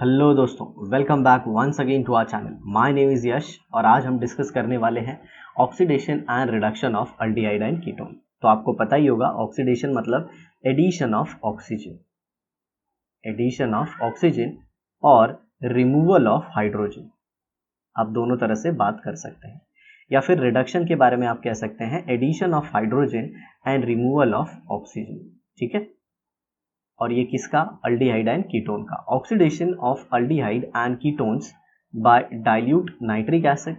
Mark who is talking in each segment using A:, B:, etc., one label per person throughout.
A: Hello दोस्तों, welcome back once again to our channel. My name is Yash और आज हम डिस्कस करने वाले हैं oxidation and reduction of aldehyde and ketone. तो आपको पता ही होगा ऑक्सीडेशन मतलब एडिशन ऑफ ऑक्सीजन और रिमूवल ऑफ हाइड्रोजन। आप दोनों तरह से बात कर सकते हैं, या फिर रिडक्शन के बारे में आप कह सकते हैं addition of hydrogen and removal of oxygen. ठीक है, और ये किसका? अल्डिहाइड एंड कीटोन का। Oxidation of aldehyde and ketones by dilute nitric acid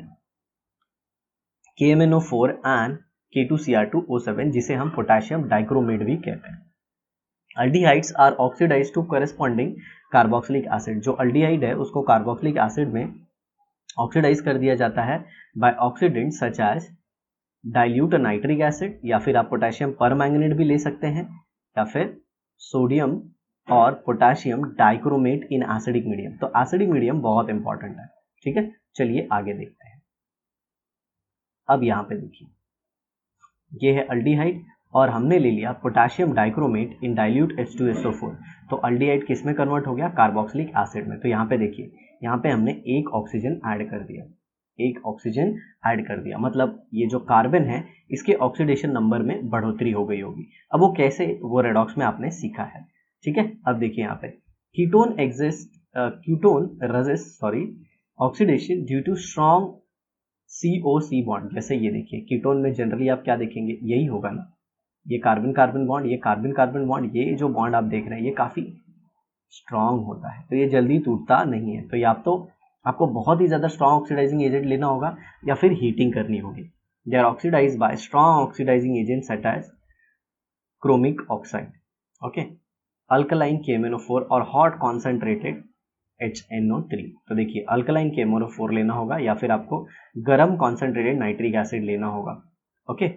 A: KMnO4 and K2Cr2O7, जिसे हम पोटेशियम डाइक्रोमेट भी कहते हैं। Aldehydes are oxidise to corresponding carboxylic acid. जो अल्डिहाइड है उसको कार्बोक्सिलिक एसिड में ऑक्सीडाइज कर दिया जाता है by oxidant such as dilute nitric acid, या फिर आप पोटेशियम परमैंगनेट भी ले सकते हैं, या फिर सोडियम और potassium dichromate in acidic medium. तो एसिडिक मीडियम बहुत इंपॉर्टेंट है। ठीक है, चलिए आगे देखते हैं। अब यहाँ पे देखिए, ये है अल्डिहाइड और हमने ले लिया पोटेशियम डाइक्रोमेट इन डाइल्यूट H2SO4। तो अल्डिहाइड किस में कन्वर्ट हो गया? कार्बोक्सिलिक एसिड में। तो यहाँ पे देखिए, यहाँ पे हमने एक ऑक्सीजन ऐड कर दिया, मतलब ये जो कार्बन है इसके ऑक्सीडेशन नंबर में बढ़ोतरी हो गई होगी। अब वो कैसे, वो रेडॉक्स में आपने सीखा है। ठीक है, अब देखिए यहाँ पे ketone resist oxidation due to strong COC bond. जैसे ये देखिए, कीटोन में जनरली आप क्या देखेंगे, यही होगा ना, ये कार्बन कार्बन बॉन्ड, ये कार्बन कार्बन बॉन्ड, ये जो बॉन्ड आप देख रहे हैं ये काफी स्ट्रॉन्ग होता है, तो ये जल्दी टूटता नहीं है। तो या तो आपको बहुत ही ज़्यादा स्ट्रॉन्ग ऑक्सीडाइजिंग एजेंट लेना होगा या फिर हीटिंग करनी होगी। They are oxidise by strong oxidising agent such as chromic oxide, okay, alkaline KMnO4 और हॉट कॉन्सेंट्रेटेड HNO3। तो देखिए, अल्कलाइन KMnO4 लेना होगा या फिर आपको गर्म कॉन्सेंट्रेटेड नाइट्रिक एसिड लेना होगा, okay,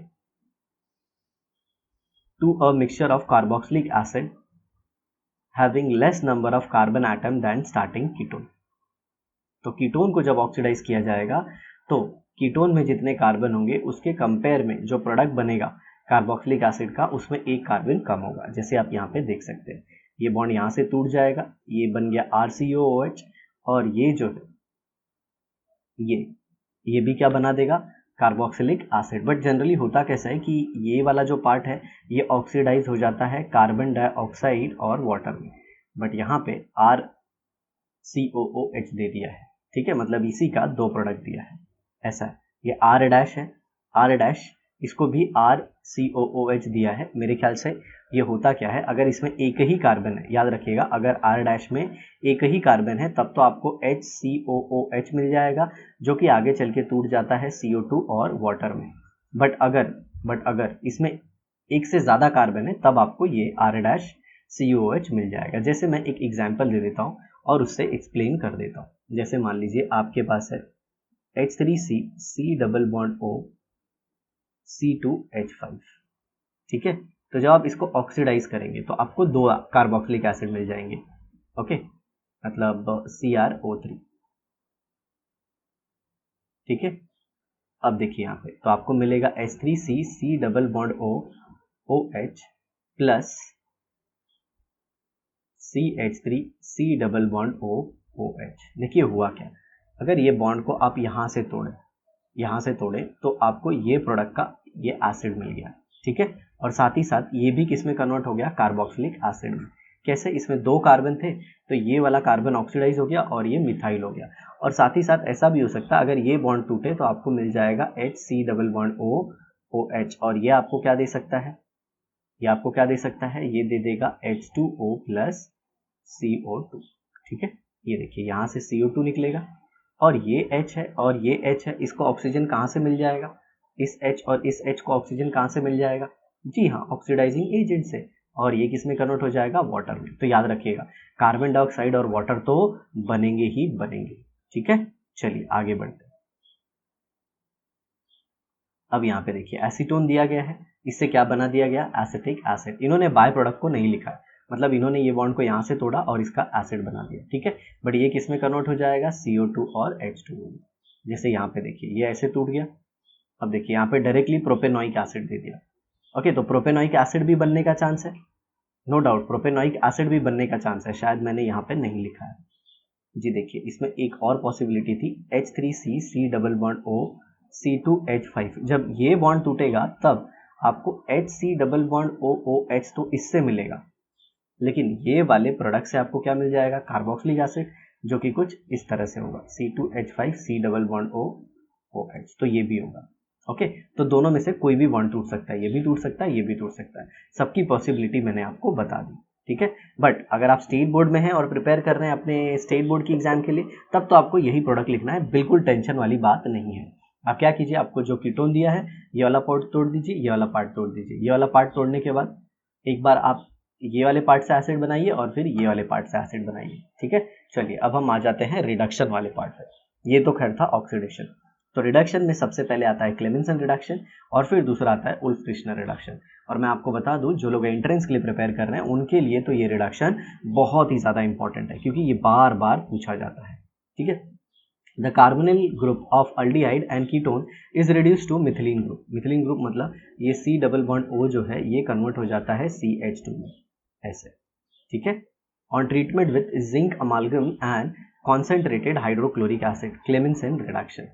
A: to a mixture of carboxylic acid having less number of carbon atom than starting ketone. तो कीटोन को जब ऑक्सीडाइज किया जाएगा तो कीटोन में जितने कार्बन होंगे उसके कंपेयर में जो प्रोडक्ट बनेगा कार्बोक्सिलिक एसिड का, उसमें एक कार्बन कम होगा। जैसे आप यहाँ पे देख सकते हैं, ये बॉन्ड यहाँ से टूट जाएगा, ये बन गया RCOOH, और ये जो है ये भी क्या बना देगा? Carboxylic acid. बट जनरली होता कैसा है कि ये वाला जो पार्ट है ये ऑक्सीडाइज हो जाता है कार्बन डाइऑक्साइड और वाटर में, बट यहाँ पे RCOOH दे दिया है। ठीक है, मतलब इसी का दो प्रोडक्ट दिया है, ऐसा है। ये R डैश है, R डैश, इसको भी RCOOH दिया है। मेरे ख्याल से ये होता क्या है, अगर इसमें एक ही कार्बन है, याद रखिएगा, अगर R डैश में एक ही कार्बन है तब तो आपको HCOOH मिल जाएगा, जो कि आगे चल के टूट जाता है CO2 और वाटर में। बट अगर इसमें एक से ज़्यादा कार्बन है तब आपको ये R डैश COOH मिल जाएगा। जैसे मैं एक एग्जाम्पल दे देता हूँ और उससे एक्सप्लेन कर देता हूँ। जैसे मान लीजिए आपके पास है H3C C double bond O C2H5। ठीक है, तो जब आप इसको ऑक्सीडाइज करेंगे तो आपको दो कार्बोक्सिलिक एसिड मिल जाएंगे, ओके, मतलब CrO3। ठीक है, अब देखिए यहाँ पे तो आपको मिलेगा H3C C double bond O OH plus CH3 C double bond O OH। देखिए हुआ क्या, अगर ये बॉन्ड को आप यहाँ से तोड़ें तो आपको ये प्रोडक्ट का ये एसिड मिल गया। ठीक है, और साथ ही साथ ये भी किस में कन्वर्ट हो गया? कार्बोक्सिलिक एसिड में। कैसे? इसमें दो कार्बन थे तो ये वाला कार्बन ऑक्सीडाइज हो गया और ये मिथाइल हो गया। और साथ ही साथ ऐसा भी हो सकता है, अगर ये बॉन्ड टूटे तो आपको मिल जाएगा HC double bond O OH, और ये आपको क्या दे सकता है? ये दे देगा H2O प्लस CO2। ठीक है, ये देखिए यहाँ से CO2 निकलेगा और ये H है और ये H है, इसको ऑक्सीजन कहाँ से मिल जाएगा? इस H और इस H को ऑक्सीजन कहाँ से मिल जाएगा? जी हाँ, ऑक्सीडाइजिंग एजेंट से। और ये किस में कन्वर्ट हो जाएगा? वाटर में। तो याद रखिएगा, कार्बन डाइऑक्साइड और वाटर तो बनेंगे ही बनेंगे। ठीक है, चलिए आगे बढ़ते हैं। अब यहाँ पे देखिए एसीटोन दिया गया है, इससे क्या बना दिया गया? Acetic acid. इन्होंने बाय प्रोडक्ट को नहीं लिखा है, मतलब इन्होंने ये बॉन्ड को यहाँ से तोड़ा और इसका एसिड बना दिया। ठीक है, बट ये किस में कन्वर्ट हो जाएगा? CO2 और H2O। जैसे यहाँ पे देखिए ये ऐसे टूट गया। अब देखिए यहाँ पे डायरेक्टली प्रोपेनोइक एसिड दे दिया। ओके, तो प्रोपेनोइक एसिड भी बनने का चांस है, नो डाउट प्रोपेनोइक एसिड भी बनने का चांस है, शायद मैंने यहाँ पे नहीं लिखा है। जी देखिए, इसमें एक और पॉसिबिलिटी थी H3C C double bond O C2H5। जब ये बॉन्ड टूटेगा तब आपको HC डबल बॉन्ड OOH तो इससे मिलेगा, लेकिन ये वाले प्रोडक्ट से आपको क्या मिल जाएगा, कार्बोक्सिलिक एसिड, जो कि कुछ इस तरह से होगा C2H5 C double bond OOH, तो ये भी होगा। ओके, तो दोनों में से कोई भी बॉन्ड टूट सकता है, ये भी टूट सकता है, ये भी टूट सकता है, सबकी पॉसिबिलिटी मैंने आपको बता दी। ठीक है, बट अगर आप स्टेट बोर्ड में हैं और प्रिपेयर कर रहे हैं अपने स्टेट बोर्ड की एग्जाम के लिए, तब तो आपको यही प्रोडक्ट लिखना है, बिल्कुल टेंशन वाली बात नहीं है। आप क्या कीजिए, आपको जो कीटोन दिया है ये वाला पार्ट तोड़ दीजिए, ये वाला पार्ट तोड़ दीजिए, ये वाला पार्ट तोड़ने के बाद एक बार आप ये वाले पार्ट से एसिड बनाइए और फिर ये वाले पार्ट से एसिड बनाइए। ठीक है, चलिए अब हम आ जाते हैं रिडक्शन वाले पार्ट पे। ये तो खैर था ऑक्सीडेशन। तो रिडक्शन में सबसे पहले आता है क्लेमेंसन रिडक्शन और फिर दूसरा आता है उल्फ-किर्चनर रिडक्शन। और मैं आपको बता दूं, जो लोग एंट्रेंस के लिए प्रिपेयर कर रहे हैं उनके लिए तो ये रिडक्शन बहुत ही ज़्यादा इंपॉर्टेंट है, क्योंकि ये बार बार पूछा जाता है। ठीक है, the carbonyl group of aldehyde and ketone is reduce to methylene group. Methylene group मतलब ये C डबल बॉन्ड O जो है ये कन्वर्ट हो जाता है CH2 में, ऐसे। ठीक है, on treatment with zinc अमालगम and concentrated hydrochloric acid, Clemmensen reduction.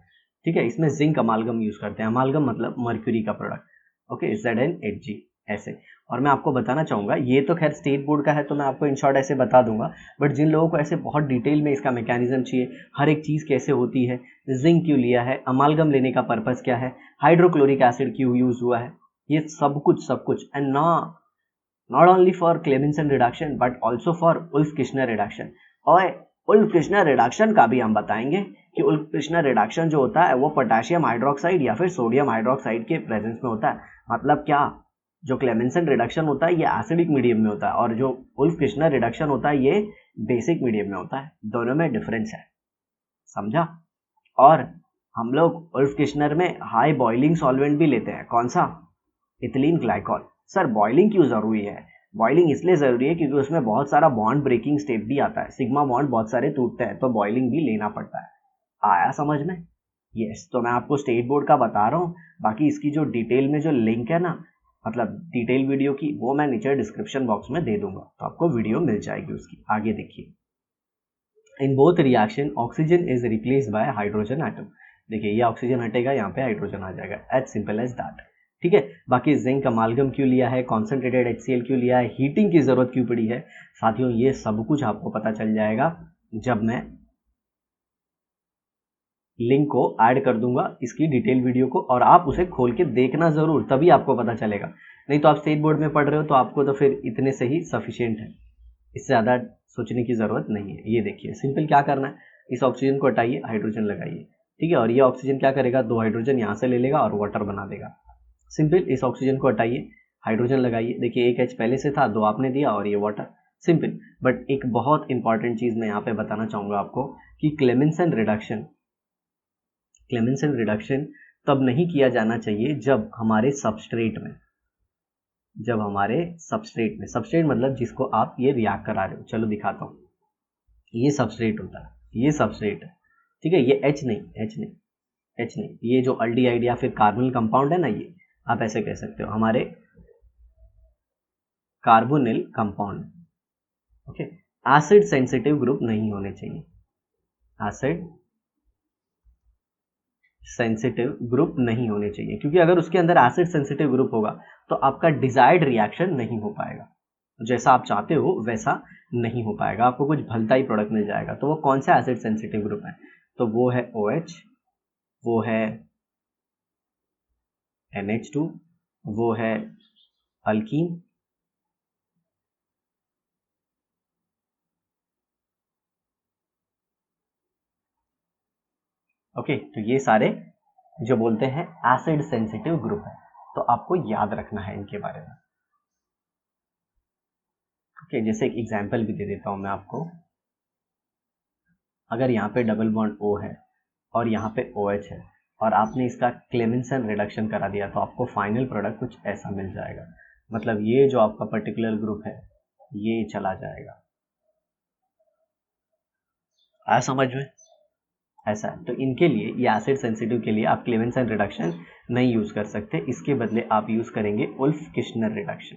A: ठीक है, इसमें जिंक अमालगम यूज करते हैं, अमालगम मतलब मर्क्यूरी का प्रोडक्ट। ओके, ZnHg ऐसे। और मैं आपको बताना चाहूँगा, ये तो खैर स्टेट बोर्ड का है तो मैं आपको इन शॉर्ट ऐसे बता दूंगा, बट जिन लोगों को ऐसे बहुत डिटेल में इसका मैकेनिज्म चाहिए, हर एक चीज़ कैसे होती है, जिंक क्यों लिया है, अमालगम लेने का पर्पज़ क्या है, हाइड्रोक्लोरिक एसिड क्यों यूज हुआ है, ये सब कुछ and not only for Clemmensen reduction but also for Wolff-Kishner reduction। और Wolff-Kishner reduction का भी हम बताएंगे कि Wolff-Kishner reduction जो होता है वो पोटेशियम हाइड्रोक्साइड या फिर सोडियम हाइड्रोक्साइड के प्रेजेंस में होता है। मतलब क्या, जो Clemmensen reduction होता है ये एसिडिक मीडियम में होता है और जो Wolff-Kishner reduction होता है ये बेसिक मीडियम में होता है, दोनों में डिफरेंस है, समझा। और हम लोग Wolff-Kishner में हाई बॉइलिंग सॉल्वेंट भी लेते हैं, कौन सा, इथिलीन ग्लाइकॉल। सर बॉइलिंग क्यों जरूरी है, बॉइलिंग इसलिए जरूरी है क्योंकि उसमें बहुत सारा बॉन्ड ब्रेकिंग स्टेप भी आता है, सिग्मा बॉन्ड बहुत सारे टूटते हैं, तो बॉइलिंग भी लेना पड़ता है। आया समझ में? यस, तो मैं आपको स्टेट बोर्ड का बता रहा हूँ, बाकी इसकी जो डिटेल में जो लिंक है ना, मतलब डिटेल वीडियो की, वो मैं नीचे डिस्क्रिप्शन बॉक्स में दे दूंगा, तो आपको वीडियो मिल जाएगी उसकी। आगे देखिए, in both reaction oxygen is replace by hydrogen atom. देखिए ये ऑक्सीजन हटेगा, यहाँ पे हाइड्रोजन आ जाएगा, एज सिंपल एज दैट। ठीक है, बाकी जिंक अमालगम क्यों लिया है, कॉन्सेंट्रेटेड HCl क्यों लिया है, हीटिंग की जरूरत क्यों पड़ी है, साथियों ये सब कुछ आपको पता चल जाएगा जब मैं लिंक को ऐड कर दूंगा इसकी डिटेल वीडियो को, और आप उसे खोल के देखना जरूर, तभी आपको पता चलेगा। नहीं तो आप स्टेट बोर्ड में पढ़ रहे हो तो आपको तो फिर इतने से ही सफिशिएंट है, इससे ज़्यादा सोचने की ज़रूरत नहीं है। ये देखिए सिंपल क्या करना है, इस ऑक्सीजन को हटाइए, हाइड्रोजन लगाइए। ठीक है, और ये ऑक्सीजन क्या करेगा, 2 हाइड्रोजन यहाँ से ले लेगा और वाटर बना देगा। सिंपल, इस ऑक्सीजन को हटाइए, हाइड्रोजन लगाइए, देखिए एक H पहले से था, 2 आपने दिया और ये वाटर, सिंपल। बट एक बहुत इंपॉर्टेंट चीज़ मैं यहाँ पे बताना चाहूँगा आपको कि क्लेमेंसन रिडक्शन तब नहीं किया जाना चाहिए जब हमारे सबस्ट्रेट में, सबस्ट्रेट मतलब जिसको आप ये रिएक्ट करा रहे हो, चलो दिखाता हूँ, ये सबस्ट्रेट होता है, ये सबस्ट्रेट है। ठीक है, ये H नहीं, ये जो अल्डिहाइड या फिर कार्बोनिल कंपाउंड है ना, ये आप ऐसे कह सकते हो, हमारे carbonyl compound. Okay, acid sensitive group नहीं होने चाहिए, एसिड सेंसिटिव ग्रुप नहीं होने चाहिए, क्योंकि अगर उसके अंदर एसिड सेंसिटिव ग्रुप होगा तो आपका डिजायर्ड रिएक्शन नहीं हो पाएगा, जैसा आप चाहते हो वैसा नहीं हो पाएगा, आपको कुछ भलता ही प्रोडक्ट मिल जाएगा। तो वो कौन सा एसिड सेंसिटिव ग्रुप है, तो वो है OH, वो है NH2, वो है अल्कीन, ओके। तो ये सारे जो बोलते हैं एसिड सेंसिटिव ग्रुप है, तो आपको याद रखना है इनके बारे में। ओके, जैसे एक एग्जांपल भी दे देता हूं मैं आपको, अगर यहाँ पे डबल बॉन्ड O है और यहाँ पे OH है और आपने इसका क्लेमेंसन रिडक्शन करा दिया, तो आपको फाइनल प्रोडक्ट कुछ ऐसा मिल जाएगा। मतलब ये जो आपका पर्टिकुलर ग्रुप है ये चला जाएगा, आया समझ में? ऐसा है, तो इनके लिए, ये एसिड सेंसिटिव के लिए आप क्लेमेंसन रिडक्शन नहीं यूज कर सकते, इसके बदले आप यूज करेंगे वुल्फ-किर्चनर रिडक्शन।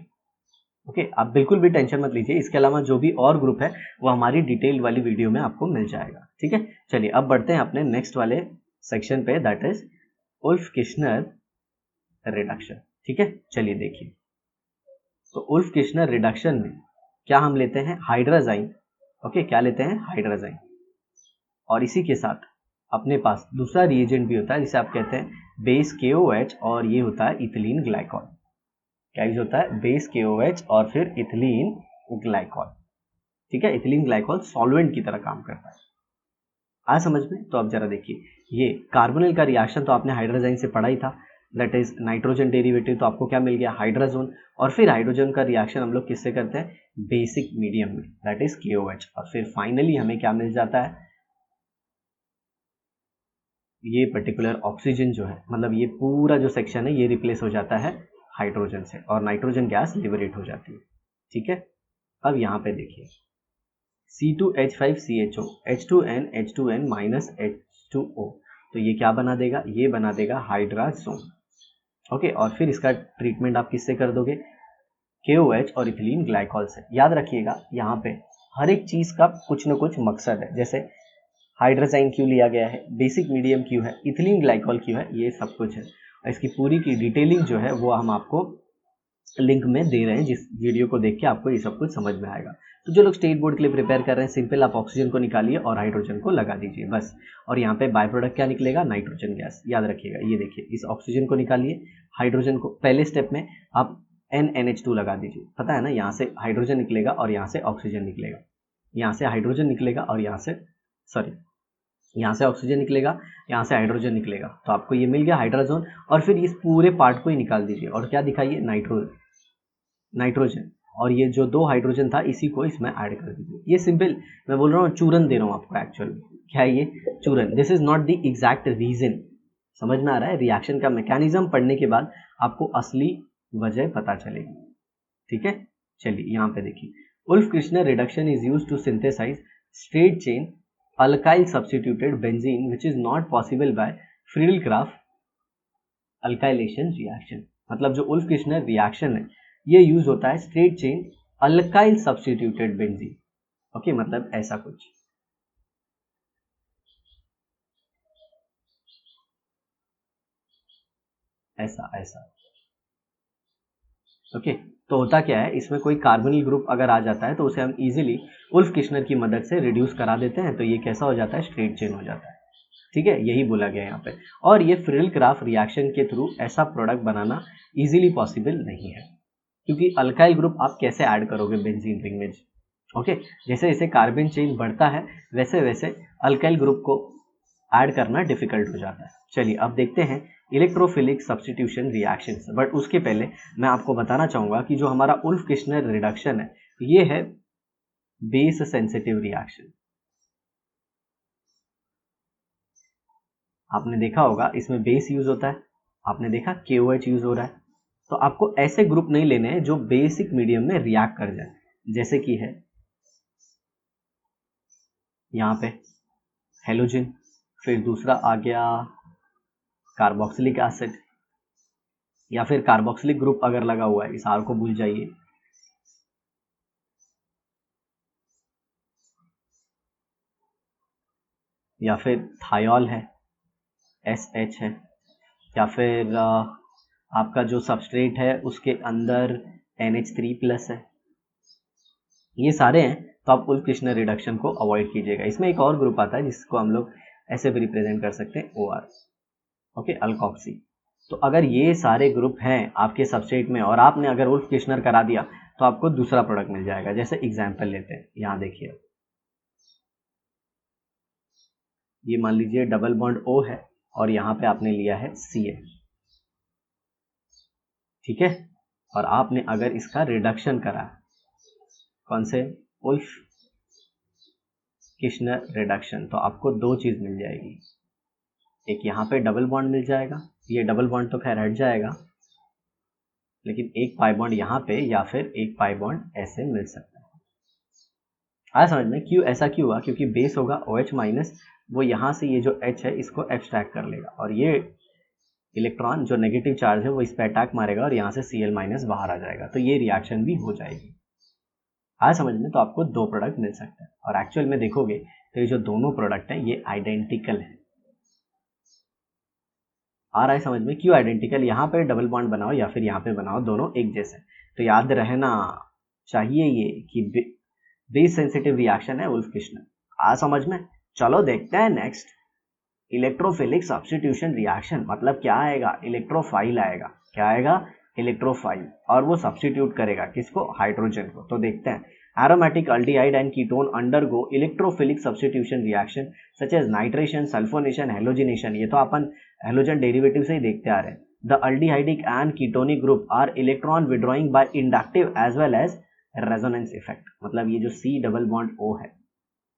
A: ओके, आप बिल्कुल भी टेंशन मत लीजिए, इसके अलावा जो भी और ग्रुप है वो हमारी डिटेल वाली वीडियो में आपको मिल जाएगा। ठीक है, चलिए अब बढ़ते हैं अपने नेक्स्ट वाले सेक्शन पे, दैट इज उल्फ-किश्नर रिडक्शन। ठीक है, चलिए देखिए, तो उल्फ-किश्नर रिडक्शन में क्या हम लेते हैं, हाइड्राजाइन। ओके, क्या लेते हैं, हाइड्राजाइन, और इसी के साथ अपने पास दूसरा रिएजेंट भी होता है जिसे आप कहते हैं बेस KOH, और ये होता है इथिलीन ग्लाइकॉल। क्या यूज होता है, बेस KOH और फिर इथिलीन ग्लाइकॉल। ठीक है, इथिलीन ग्लाइकॉल सॉल्वेंट की तरह काम करता है। आया समझ में? तो अब जरा देखिए, ये कार्बोनिल का रिएक्शन तो आपने हाइड्रोजन से पढ़ा ही था, दैट इज नाइट्रोजन डेरिवेटिव, तो आपको क्या मिल गया, हाइड्रोजन, और फिर हाइड्रोजन का रिएक्शन हम लोग किससे करते हैं, बेसिक मीडियम में, दैट इज KOH, और फिर फाइनली हमें क्या मिल जाता है, ये पर्टिकुलर ऑक्सीजन जो है, मतलब ये पूरा जो सेक्शन है ये रिप्लेस हो जाता है हाइड्रोजन से, और नाइट्रोजन गैस लिबरेट हो जाती है। ठीक है, अब यहाँ पे देखिए, C2H5CHO, H2N, H2N minus H2O, तो ये क्या बना देगा, ये बना देगा हाइड्राजोन। ओके, और फिर इसका ट्रीटमेंट आप किससे कर दोगे, KOH और इथिलीन ग्लाइकॉल से। याद रखिएगा, यहाँ पे हर एक चीज़ का कुछ न कुछ मकसद है, जैसे हाइड्रोजाइन क्यों लिया गया है, बेसिक मीडियम क्यों है, इथिलीन ग्लाइकॉल क्यों है, ये सब कुछ है। इसकी पूरी की डिटेलिंग जो है वो हम आपको लिंक में दे रहे हैं, जिस वीडियो को देख के आपको ये सब कुछ समझ में आएगा। तो जो लोग स्टेट बोर्ड के लिए प्रिपेयर कर रहे हैं, सिंपल आप ऑक्सीजन को निकालिए और हाइड्रोजन को लगा दीजिए बस, और यहाँ पे बाय प्रोडक्ट क्या निकलेगा, नाइट्रोजन गैस। याद रखिएगा, ये देखिए, इस ऑक्सीजन को निकालिए, हाइड्रोजन को पहले स्टेप में आप NNH2 लगा दीजिए, पता है ना, यहाँ से हाइड्रोजन निकलेगा और यहाँ से ऑक्सीजन निकलेगा, यहाँ से हाइड्रोजन निकलेगा और यहाँ से, सॉरी, यहाँ से ऑक्सीजन निकलेगा, यहाँ से हाइड्रोजन निकलेगा, तो आपको ये मिल गया हाइड्रोजन। और फिर इस पूरे पार्ट को ही निकाल दीजिए और क्या दिखाइए, नाइट्रोजन, और ये जो दो हाइड्रोजन था इसी को इसमें ऐड कर दीजिए। ये सिंपल, मैं बोल रहा हूँ चूरन दे रहा हूँ आपको, एक्चुअल क्या है ये, चूरन। This is not the exact reason, समझ में आ रहा है, रिएक्शन का मैकेनिज्म पढ़ने के बाद आपको असली वजह पता चलेगी। ठीक है, चलिए यहाँ पे देखिए, Wolff Kishner reduction is used to synthesise straight chain alkyl substituted benzene which is not possible by Friedel Crafts alkylation reaction. मतलब जो उल्फ-किश्नर रिएक्शन है ये यूज होता है straight chain alkyl substituted benzene. Okay, मतलब ऐसा कुछ, ऐसा ऐसा। ओके, तो होता क्या है, इसमें कोई कार्बोनिल ग्रुप अगर आ जाता है तो उसे हम इजीली उल्फ-किश्नर की मदद से रिड्यूस करा देते हैं, तो ये कैसा हो जाता है, स्ट्रेट चेन हो जाता है। ठीक है, यही बोला गया यहाँ पे, और ये फ्रीडल-क्राफ्ट रिएक्शन के थ्रू ऐसा प्रोडक्ट बनाना इजीली पॉसिबल नहीं है, क्योंकि अल्काइल ग्रुप आप कैसे ऐड करोगे बेंजीन रिंग में। ओके, जैसे जैसे कार्बन चेन बढ़ता है वैसे वैसे अल्काइल ग्रुप को ऐड करना डिफिकल्ट हो जाता है। चलिए अब देखते हैं इलेक्ट्रोफिलिक सब्स्टिट्यूशन रिएक्शंस, बट उसके पहले मैं आपको बताना चाहूँगा कि जो हमारा उल्फ-किश्नर रिडक्शन है ये है बेस सेंसिटिव रिएक्शन। आपने देखा होगा इसमें बेस यूज होता है, आपने देखा KOH यूज हो रहा है, तो आपको ऐसे ग्रुप नहीं लेने हैं जो बेसिक मीडियम में रिएक्ट कर जाए, जैसे कि है यहाँ पे हेलोजन, फिर दूसरा आ गया कार्बोक्सिलिक एसिड, या फिर कार्बोक्सिलिक ग्रुप अगर लगा हुआ है, इस R को भूल जाइए, या फिर थायोल है, SH है, या फिर आपका जो सबस्ट्रेट है उसके अंदर NH3 प्लस है, ये सारे हैं, तो आप उल्फ-किश्नर रिडक्शन को अवॉइड कीजिएगा। इसमें एक और ग्रुप आता है जिसको हम लोग ऐसे भी रिप्रेजेंट कर सकते हैं, OR, ओके, अल्कोक्सी। तो अगर ये सारे ग्रुप हैं आपके सबस्ट्रेट में और आपने अगर उल्फ-किश्नर करा दिया तो आपको दूसरा प्रोडक्ट मिल जाएगा। जैसे एग्जाम्पल लेते हैं, यहाँ देखिए, ये मान लीजिए डबल बॉन्ड O है और यहाँ पे आपने लिया है Cl, ठीक है, और आपने अगर इसका रिडक्शन करा, कौन से, उल्फ-किश्नर रिडक्शन, तो आपको दो चीज़ मिल जाएगी, एक यहाँ पे डबल बॉन्ड मिल जाएगा, ये डबल बॉन्ड तो खैर हट जाएगा, लेकिन एक पाई बॉन्ड यहाँ पे या फिर एक पाई बॉन्ड ऐसे मिल सकता है। आया समझ में, क्यों ऐसा क्यों हुआ, क्योंकि बेस होगा OH माइनस, वो यहाँ से ये जो H है इसको एब्स्ट्रैक्ट कर लेगा और ये इलेक्ट्रॉन जो नेगेटिव चार्ज है वो इस पे अटैक मारेगा और यहाँ से Cl माइनस बाहर आ जाएगा, तो ये रिएक्शन भी हो जाएगी। आया समझ में? तो आपको दो प्रोडक्ट मिल सकते हैं और एक्चुअल में देखोगे तो ये जो दोनों प्रोडक्ट हैं ये आइडेंटिकल है। आ रहा है समझ में? क्यों आइडेंटिकल? यहाँ पे डबल बॉन्ड बनाओ या फिर यहाँ पे बनाओ, दोनों एक जैसे। तो याद रहना चाहिए ये कि बेस सेंसिटिव रिएक्शन है वुल्फ-किर्चनर। आ समझ में? चलो देखते हैं नेक्स्ट। इलेक्ट्रोफिलिक सब्स्टिट्यूशन रिएक्शन मतलब क्या आएगा? इलेक्ट्रोफाइल आएगा। क्या आएगा? इलेक्ट्रोफाइल। और वो सब्स्टिट्यूट करेगा किसको? हाइड्रोजन को। तो देखते हैं। Aromatic aldehyde and ketone undergo electrophilic substitution reaction such as nitration, sulphonation, halogenation. ये तो अपन हेलोजन डेरिवेटिव से ही देखते आ रहे हैं। The aldehydic and ketonic group are electron withdrawing by inductive as well as resonance effect. मतलब ये जो C डबल बॉन्ड O है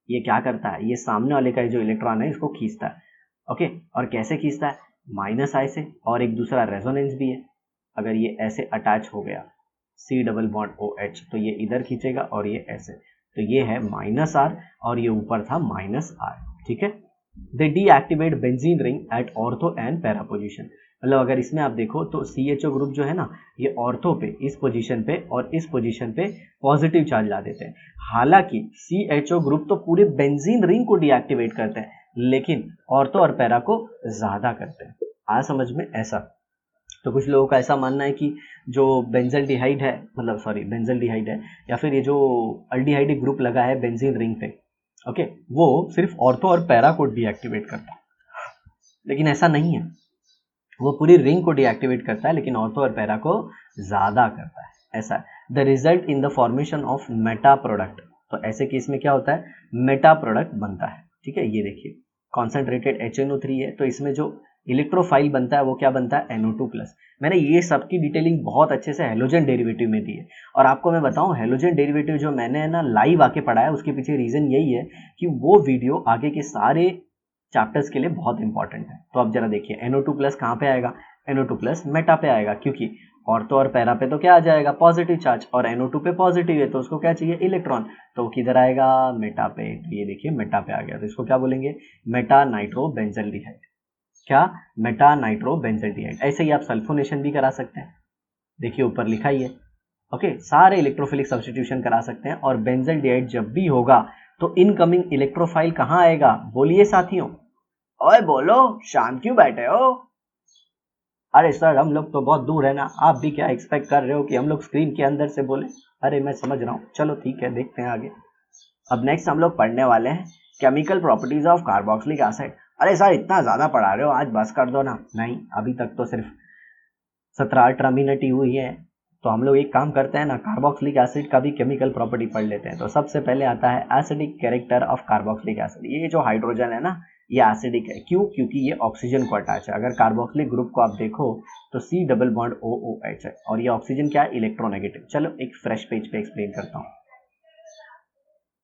A: ये क्या करता है? ये सामने वाले का जो इलेक्ट्रॉन है इसको खींचता है। ओके, और कैसे खींचता है? माइनस आई से, और एक दूसरा रेजोनेंस भी है। अगर ये ऐसे अटैच हो गया C डबल बॉन्ड OH तो ये इधर खींचेगा और ये ऐसे, तो ये है माइनस R और ये ऊपर था माइनस R। ठीक है। They deactivate benzene ring at ortho and para position. मतलब अगर इसमें आप देखो तो CHO ग्रुप जो है ना ये ऑर्थो पे इस पोजीशन पे और इस पोजीशन पे पॉजिटिव चार्ज ला देते हैं। हालांकि CHO ग्रुप तो पूरे बेंजीन रिंग को डीएक्टिवेट करते हैं लेकिन ऑर्थो और पैरा को ज्यादा करते हैं। आ समझ में? ऐसा। तो कुछ लोगों का ऐसा मानना है कि जो बेंजल्डिहाइड है, मतलब सॉरी बेंजल्डिहाइड है या फिर ये जो अल्डिहाइडिक ग्रुप लगा है बेंजीन रिंग पे, ओके, वो सिर्फ ऑर्थो और पैरा को डीएक्टिवेट करता है, लेकिन ऐसा नहीं है। वो पूरी रिंग को डीएक्टिवेट करता है लेकिन ऑर्थो और पैरा को ज्यादा करता है, ऐसा है। The result in the formation of Meta product. तो ऐसे केस में क्या होता है? मेटा प्रोडक्ट बनता है। ठीक है, ये देखिए कॉन्सेंट्रेटेड HNO3 है तो इसमें जो इलेक्ट्रोफाइल बनता है वो क्या बनता है? NO2+। मैंने ये सबकी डिटेलिंग बहुत अच्छे से हेलोजन डेरिवेटिव में दी है और आपको मैं बताऊं हेलोजन डेरिवेटिव जो मैंने ना लाइव आके पढ़ाया उसके पीछे रीजन यही है कि वो वीडियो आगे के सारे चैप्टर्स के लिए बहुत इंपॉर्टेंट है। तो अब जरा देखिए NO2+ कहाँ पे आएगा? NO2+ मेटा पे आएगा क्योंकि ऑर्थो और पैरा पे तो क्या आ जाएगा? पॉजिटिव चार्ज, और NO2 पे पॉजिटिव है तो उसको क्या चाहिए? इलेक्ट्रॉन। तो किधर आएगा? मेटा पे। तो ये देखिए मेटा पे आ गया, तो इसको क्या बोलेंगे? मेटा नाइट्रोबेंजल्डिहाइड। क्या? मेटा नाइट्रोबेंजल्डिहाइड। ऐसे ही आप सल्फोनेशन भी करा सकते हैं, देखिए ऊपर लिखा ही है। ओके, सारे इलेक्ट्रोफिलिक सब्स्टिट्यूशन करा सकते हैं और बेंजल्डिहाइड जब भी होगा तो इनकमिंग इलेक्ट्रोफाइल कहाँ आएगा? बोलिए साथियों। ओए बोलो, शांत क्यों बैठे हो? अरे सर हम लोग तो बहुत दूर है ना, आप भी क्या एक्सपेक्ट कर रहे हो कि हम लोग स्क्रीन के अंदर से बोले? अरे मैं समझ रहा हूँ, चलो ठीक है देखते हैं आगे। अब नेक्स्ट हम लोग पढ़ने वाले हैं chemical properties of carboxylic acid. अरे सर इतना ज्यादा पढ़ा रहे हो, आज बस कर दो ना। नहीं, अभी तक तो सिर्फ 17-18 मिनट ही हुई है, तो हम लोग एक काम करते हैं ना, कार्बोक्सिलिक एसिड का भी केमिकल प्रॉपर्टी पढ़ लेते हैं। तो सबसे पहले आता है acidic character of carboxylic acid. ये जो हाइड्रोजन है ना ये एसिडिक है, क्यों? क्योंकि ये ऑक्सीजन को अटैच है। अगर कार्बोक्सिलिक ग्रुप को आप देखो तो C डबल बॉन्ड OOH है और ये ऑक्सीजन क्या है? इलेक्ट्रोनेगेटिव। चलो एक फ्रेश पेज पे एक्सप्लेन करता हूँ।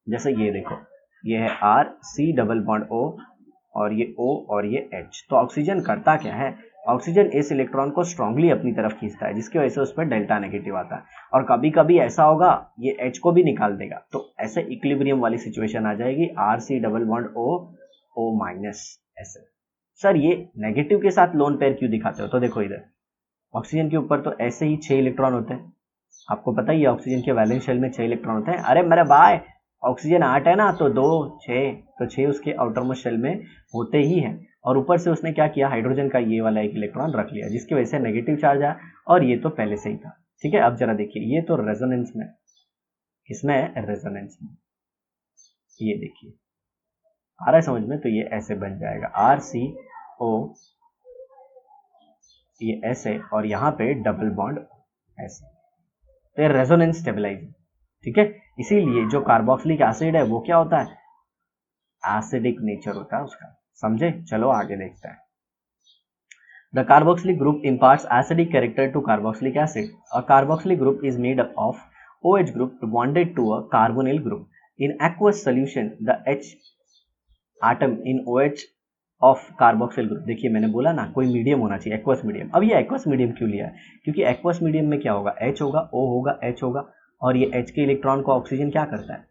A: जैसे ये देखो, ये है R C double bond O और ये O और ये H। तो ऑक्सीजन करता क्या है? ऑक्सीजन इस इलेक्ट्रॉन को स्ट्रांगली अपनी तरफ खींचता है जिसकी वजह से उस पर डेल्टा नेगेटिव आता है, और कभी कभी ऐसा होगा ये H को भी निकाल देगा, तो ऐसे इक्विलिब्रियम वाली सिचुएशन आ जाएगी RC double bond O minus. ऐसे सर ये नेगेटिव के साथ लोन पेयर क्यों दिखाते हो? तो देखो इधर ऑक्सीजन के ऊपर तो ऐसे ही 6 इलेक्ट्रॉन होते हैं, आपको पता ही है ऑक्सीजन के वैलेंस शेल में 6 इलेक्ट्रॉन होते हैं। अरे मेरे भाई ऑक्सीजन 8 है ना, तो 2 6, तो 6 उसके आउटरमोस्ट शेल में होते ही हैं, और ऊपर से उसने क्या किया? हाइड्रोजन का ये वाला एक इलेक्ट्रॉन रख लिया जिसकी वजह से नेगेटिव चार्ज आया, और ये तो पहले से ही था। ठीक है, अब जरा देखिए ये तो रेजोनेंस में, इसमें रेजोनेंस में, ये देखिए आ रहा है समझ में? तो ये ऐसे बन जाएगा RCO, ये ऐसे, और यहाँ पे डबल बॉन्ड ऐसे, तो ये रेजोनेंस स्टेबलाइजर। ठीक है, इसीलिए जो कार्बोक्सिलिक एसिड है वो क्या होता है? एसिडिक नेचर होता है उसका। समझे? चलो आगे देखते हैं। The carboxylic group imparts acidic character to carboxylic acid. A carboxylic group is made up of OH group bonded to a carbonyl group. In aqueous solution, the H atom in OH of carboxyl group, देखिए मैंने बोला ना कोई medium होना चाहिए, aqueous medium. अब ये aqueous medium क्यों लिया है? क्योंकि एक्वस मीडियम में क्या होगा? H होगा, O होगा, H होगा, और ये H के इलेक्ट्रॉन को ऑक्सीजन क्या करता है?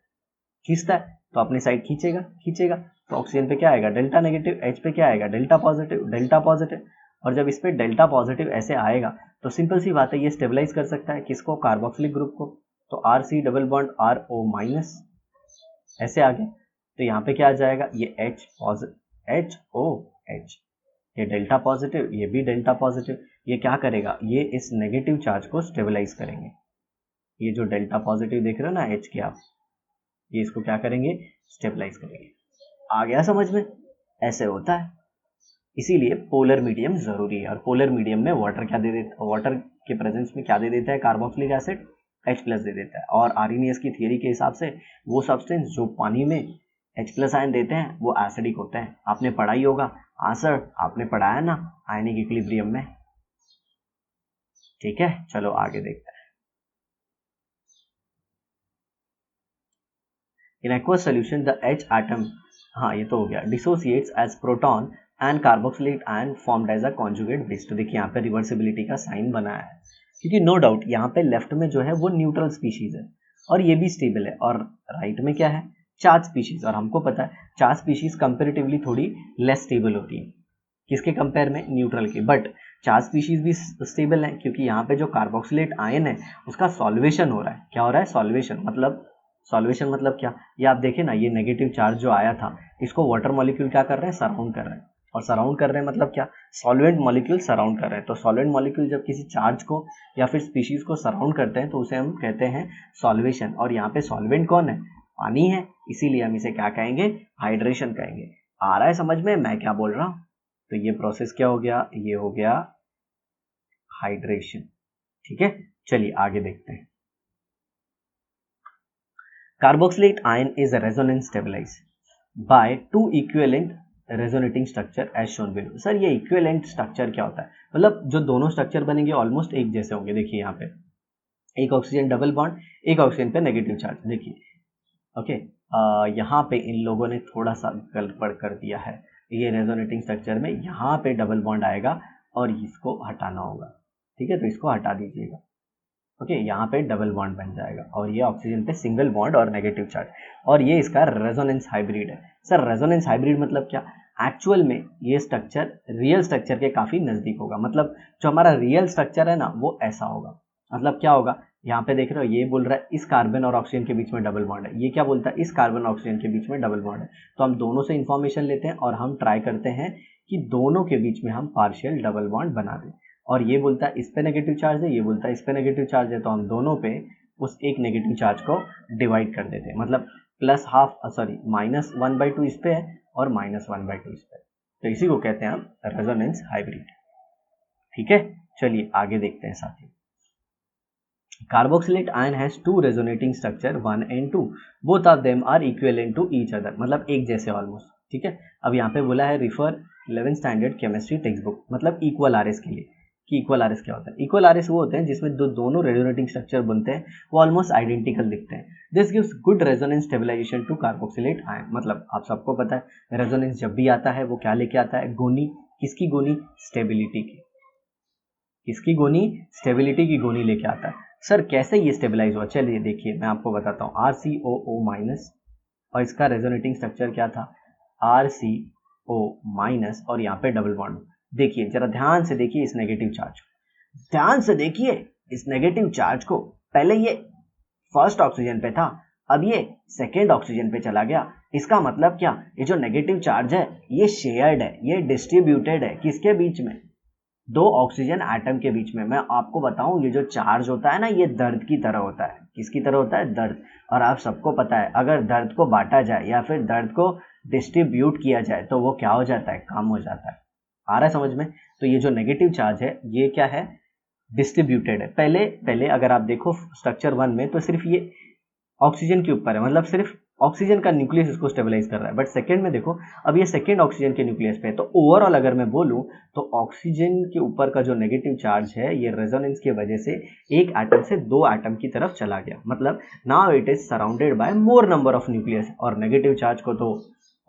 A: खींचता है, तो अपनी साइड खींचेगा खींचेगा, तो ऑक्सीजन पे क्या आएगा? डेल्टा नेगेटिव, H पे क्या आएगा? Delta positive, delta positive. और जब इस पर डेल्टा पॉजिटिव ऐसे आएगा तो सिंपल सी बात है ये स्टेबलाइज कर सकता है किसको, कार्बोक्सिलिक ग्रुप को। तो RC double bond RO minus ऐसे आ गया, तो यहाँ पे क्या आ जाएगा, ये HOH, ये डेल्टा पॉजिटिव, ये भी डेल्टा पॉजिटिव, ये क्या करेगा, ये इस नेगेटिव चार्ज को स्टेबलाइज करेंगे। ये जो डेल्टा पॉजिटिव देख रहे हो ना H के आप, ये इसको क्या करेंगे, स्टेबलाइज करेंगे। आ गया समझ में, ऐसे होता है। इसीलिए पोलर मीडियम जरूरी है, और पोलर मीडियम में वाटर क्या दे देता, वाटर के प्रेजेंस में क्या दे देता है, कार्बोक्सिलिक एसिड H+ दे देता है। और आर्हेनियस की थियरी के हिसाब से वो सब्सटेंस जो पानी में H+ आयन देते हैं वो एसिडिक होते हैं। आपने पढ़ा ही होगा, हाँ सर आपने पढ़ाया ना आयनिक इक्विलिब्रियम में। ठीक है, चलो आगे देखते हैं। In aqueous solution the H atom, हाँ ये तो हो गया, dissociates as proton and carboxylate ion formed as a conjugate base. तो देखिए यहाँ पे रिवर्सिबिलिटी का साइन बनाया है, क्योंकि नो डाउट यहाँ पे लेफ्ट में जो है वो न्यूट्रल स्पीशीज है और ये भी स्टेबल है, और राइट में क्या है, चार्ज स्पीशीज। और हमको पता है चार्ज स्पीशीज कंपेरेटिवली थोड़ी लेस स्टेबल होती है, किसके कंपेयर में, न्यूट्रल के। बट चार्ज स्पीशीज भी स्टेबल है, क्योंकि यहाँ पे जो कार्बोक्सिलेट आयन है उसका सॉल्वेशन हो रहा है। क्या हो रहा है, सॉल्वेशन। मतलब क्या, ये आप देखें ना, ये नेगेटिव चार्ज जो आया था इसको वाटर मॉलिक्यूल क्या कर रहे हैं, सराउंड कर रहे हैं। और सराउंड कर रहे हैं मतलब क्या, सॉल्वेंट मॉलिक्यूल सराउंड कर रहे हैं। तो सॉल्वेंट मॉलिक्यूल जब किसी चार्ज को या फिर स्पीशीज को सराउंड करते हैं तो उसे हम कहते हैं सॉल्वेशन। और यहाँ पे सॉल्वेंट कौन है, पानी है, इसीलिए हम इसे क्या कहेंगे, हाइड्रेशन कहेंगे। आ रहा है समझ में मैं क्या बोल रहा हूँ। तो ये प्रोसेस क्या हो गया, ये हो गया हाइड्रेशन। ठीक है, चलिए आगे देखते हैं। Carboxylate ion is resonance stabilized by two equivalent resonating structure as shown below। Sir ये equivalent structure क्या होता है, मतलब जो दोनों स्ट्रक्चर बनेंगे ऑलमोस्ट एक जैसे होंगे। देखिए यहाँ पे एक ऑक्सीजन डबल बॉन्ड, एक ऑक्सीजन पे नेगेटिव चार्ज। देखिए ओके, यहाँ पे इन लोगों ने थोड़ा सा गड़बड़ कर दिया है। ये रेजोनेटिंग स्ट्रक्चर में यहाँ पे डबल बॉन्ड आएगा और इसको हटाना होगा। ठीक है, तो इसको हटा दीजिएगा। ओके, यहाँ पे डबल बॉन्ड बन जाएगा और ये ऑक्सीजन पे सिंगल बॉन्ड और नेगेटिव चार्ज, और ये इसका रेजोनेंस हाइब्रिड है। सर रेजोनेंस हाइब्रिड मतलब क्या, एक्चुअल में ये स्ट्रक्चर रियल स्ट्रक्चर के काफ़ी नज़दीक होगा। मतलब जो हमारा रियल स्ट्रक्चर है ना वो ऐसा होगा। मतलब क्या होगा, यहाँ पे देख रहे हो ये बोल रहा है इस कार्बन और ऑक्सीजन के बीच में डबल बॉन्ड है, ये क्या बोलता है इस कार्बन और ऑक्सीजन के बीच में डबल बॉन्ड है। तो हम दोनों से इन्फॉर्मेशन लेते हैं और हम ट्राई करते हैं कि दोनों के बीच में हम पार्शियल डबल बॉन्ड बना दें। और ये बोलता है इस पे नेगेटिव चार्ज है, ये बोलता है इस पे नेगेटिव चार्ज है, तो हम दोनों पे उस एक नेगेटिव चार्ज को डिवाइड कर देते हैं। मतलब -1/2 इस पे है और -1/2 इस पे, तो इसी को कहते हैं हम रेजोनेंस हाइब्रिड। ठीक है, चलिए आगे देखते हैं साथी। Carboxylate ion has two resonating structure 1 and 2, both of them are equivalent to each other. मतलब एक जैसे ऑलमोस्ट। ठीक है, अब यहाँ पे बोला है refer 11th standard chemistry text book, मतलब इक्वल आरएस के लिए। कि इक्वल आरएस क्या होता है, इक्वल आरएस वो होते हैं जिसमें दोनों रेजोनेटिंग स्ट्रक्चर बनते हैं वो ऑलमोस्ट आइडेंटिकल दिखते हैं। This gives good resonance stabilisation to carboxylate ion. मतलब आप सबको पता है रेजोनेंस जब भी आता है वो क्या लेके आता है, गोनी। किसकी गोनी, स्टेबिलिटी की। किसकी गोनी, स्टेबिलिटी की गोनी लेके आता है। सर कैसे ये स्टेबलाइज हुआ, चलिए देखिए मैं आपको बताता हूँ। RCOO- और इसका रेजोनेटिंग स्ट्रक्चर क्या था, RCO- और यहाँ पे डबल बॉन्ड। देखिए जरा ध्यान से देखिए इस नेगेटिव चार्ज को, ध्यान से देखिए इस नेगेटिव चार्ज को। पहले ये फर्स्ट ऑक्सीजन पे था, अब ये सेकेंड ऑक्सीजन पे चला गया। इसका मतलब क्या, ये जो नेगेटिव चार्ज है ये शेयर्ड है, ये डिस्ट्रीब्यूटेड है। किसके बीच में, दो ऑक्सीजन एटम के बीच में। मैं आपको बताऊं ये जो चार्ज होता है ना ये दर्द की तरह होता है। किसकी तरह होता है, दर्द। और आप सबको पता है अगर दर्द को बांटा जाए या फिर दर्द को डिस्ट्रीब्यूट किया जाए तो वो क्या हो जाता है, कम हो जाता है। आ रहा है समझ में। तो ये जो नेगेटिव चार्ज है ये क्या है, डिस्ट्रीब्यूटेड है। पहले अगर आप देखो स्ट्रक्चर 1 में तो सिर्फ ये ऑक्सीजन के ऊपर है, मतलब सिर्फ ऑक्सीजन का न्यूक्लियस इसको स्टेबलाइज कर रहा है। बट सेकंड में देखो अब ये सेकंड ऑक्सीजन के न्यूक्लियस पे है। तो ओवरऑल अगर मैं बोलूं तो ऑक्सीजन के ऊपर का जो नेगेटिव चार्ज है ये रेजोनेंस की वजह से एक एटम से दो एटम की तरफ चला गया। मतलब now it is surrounded by more number of nucleus. और नेगेटिव चार्ज को तो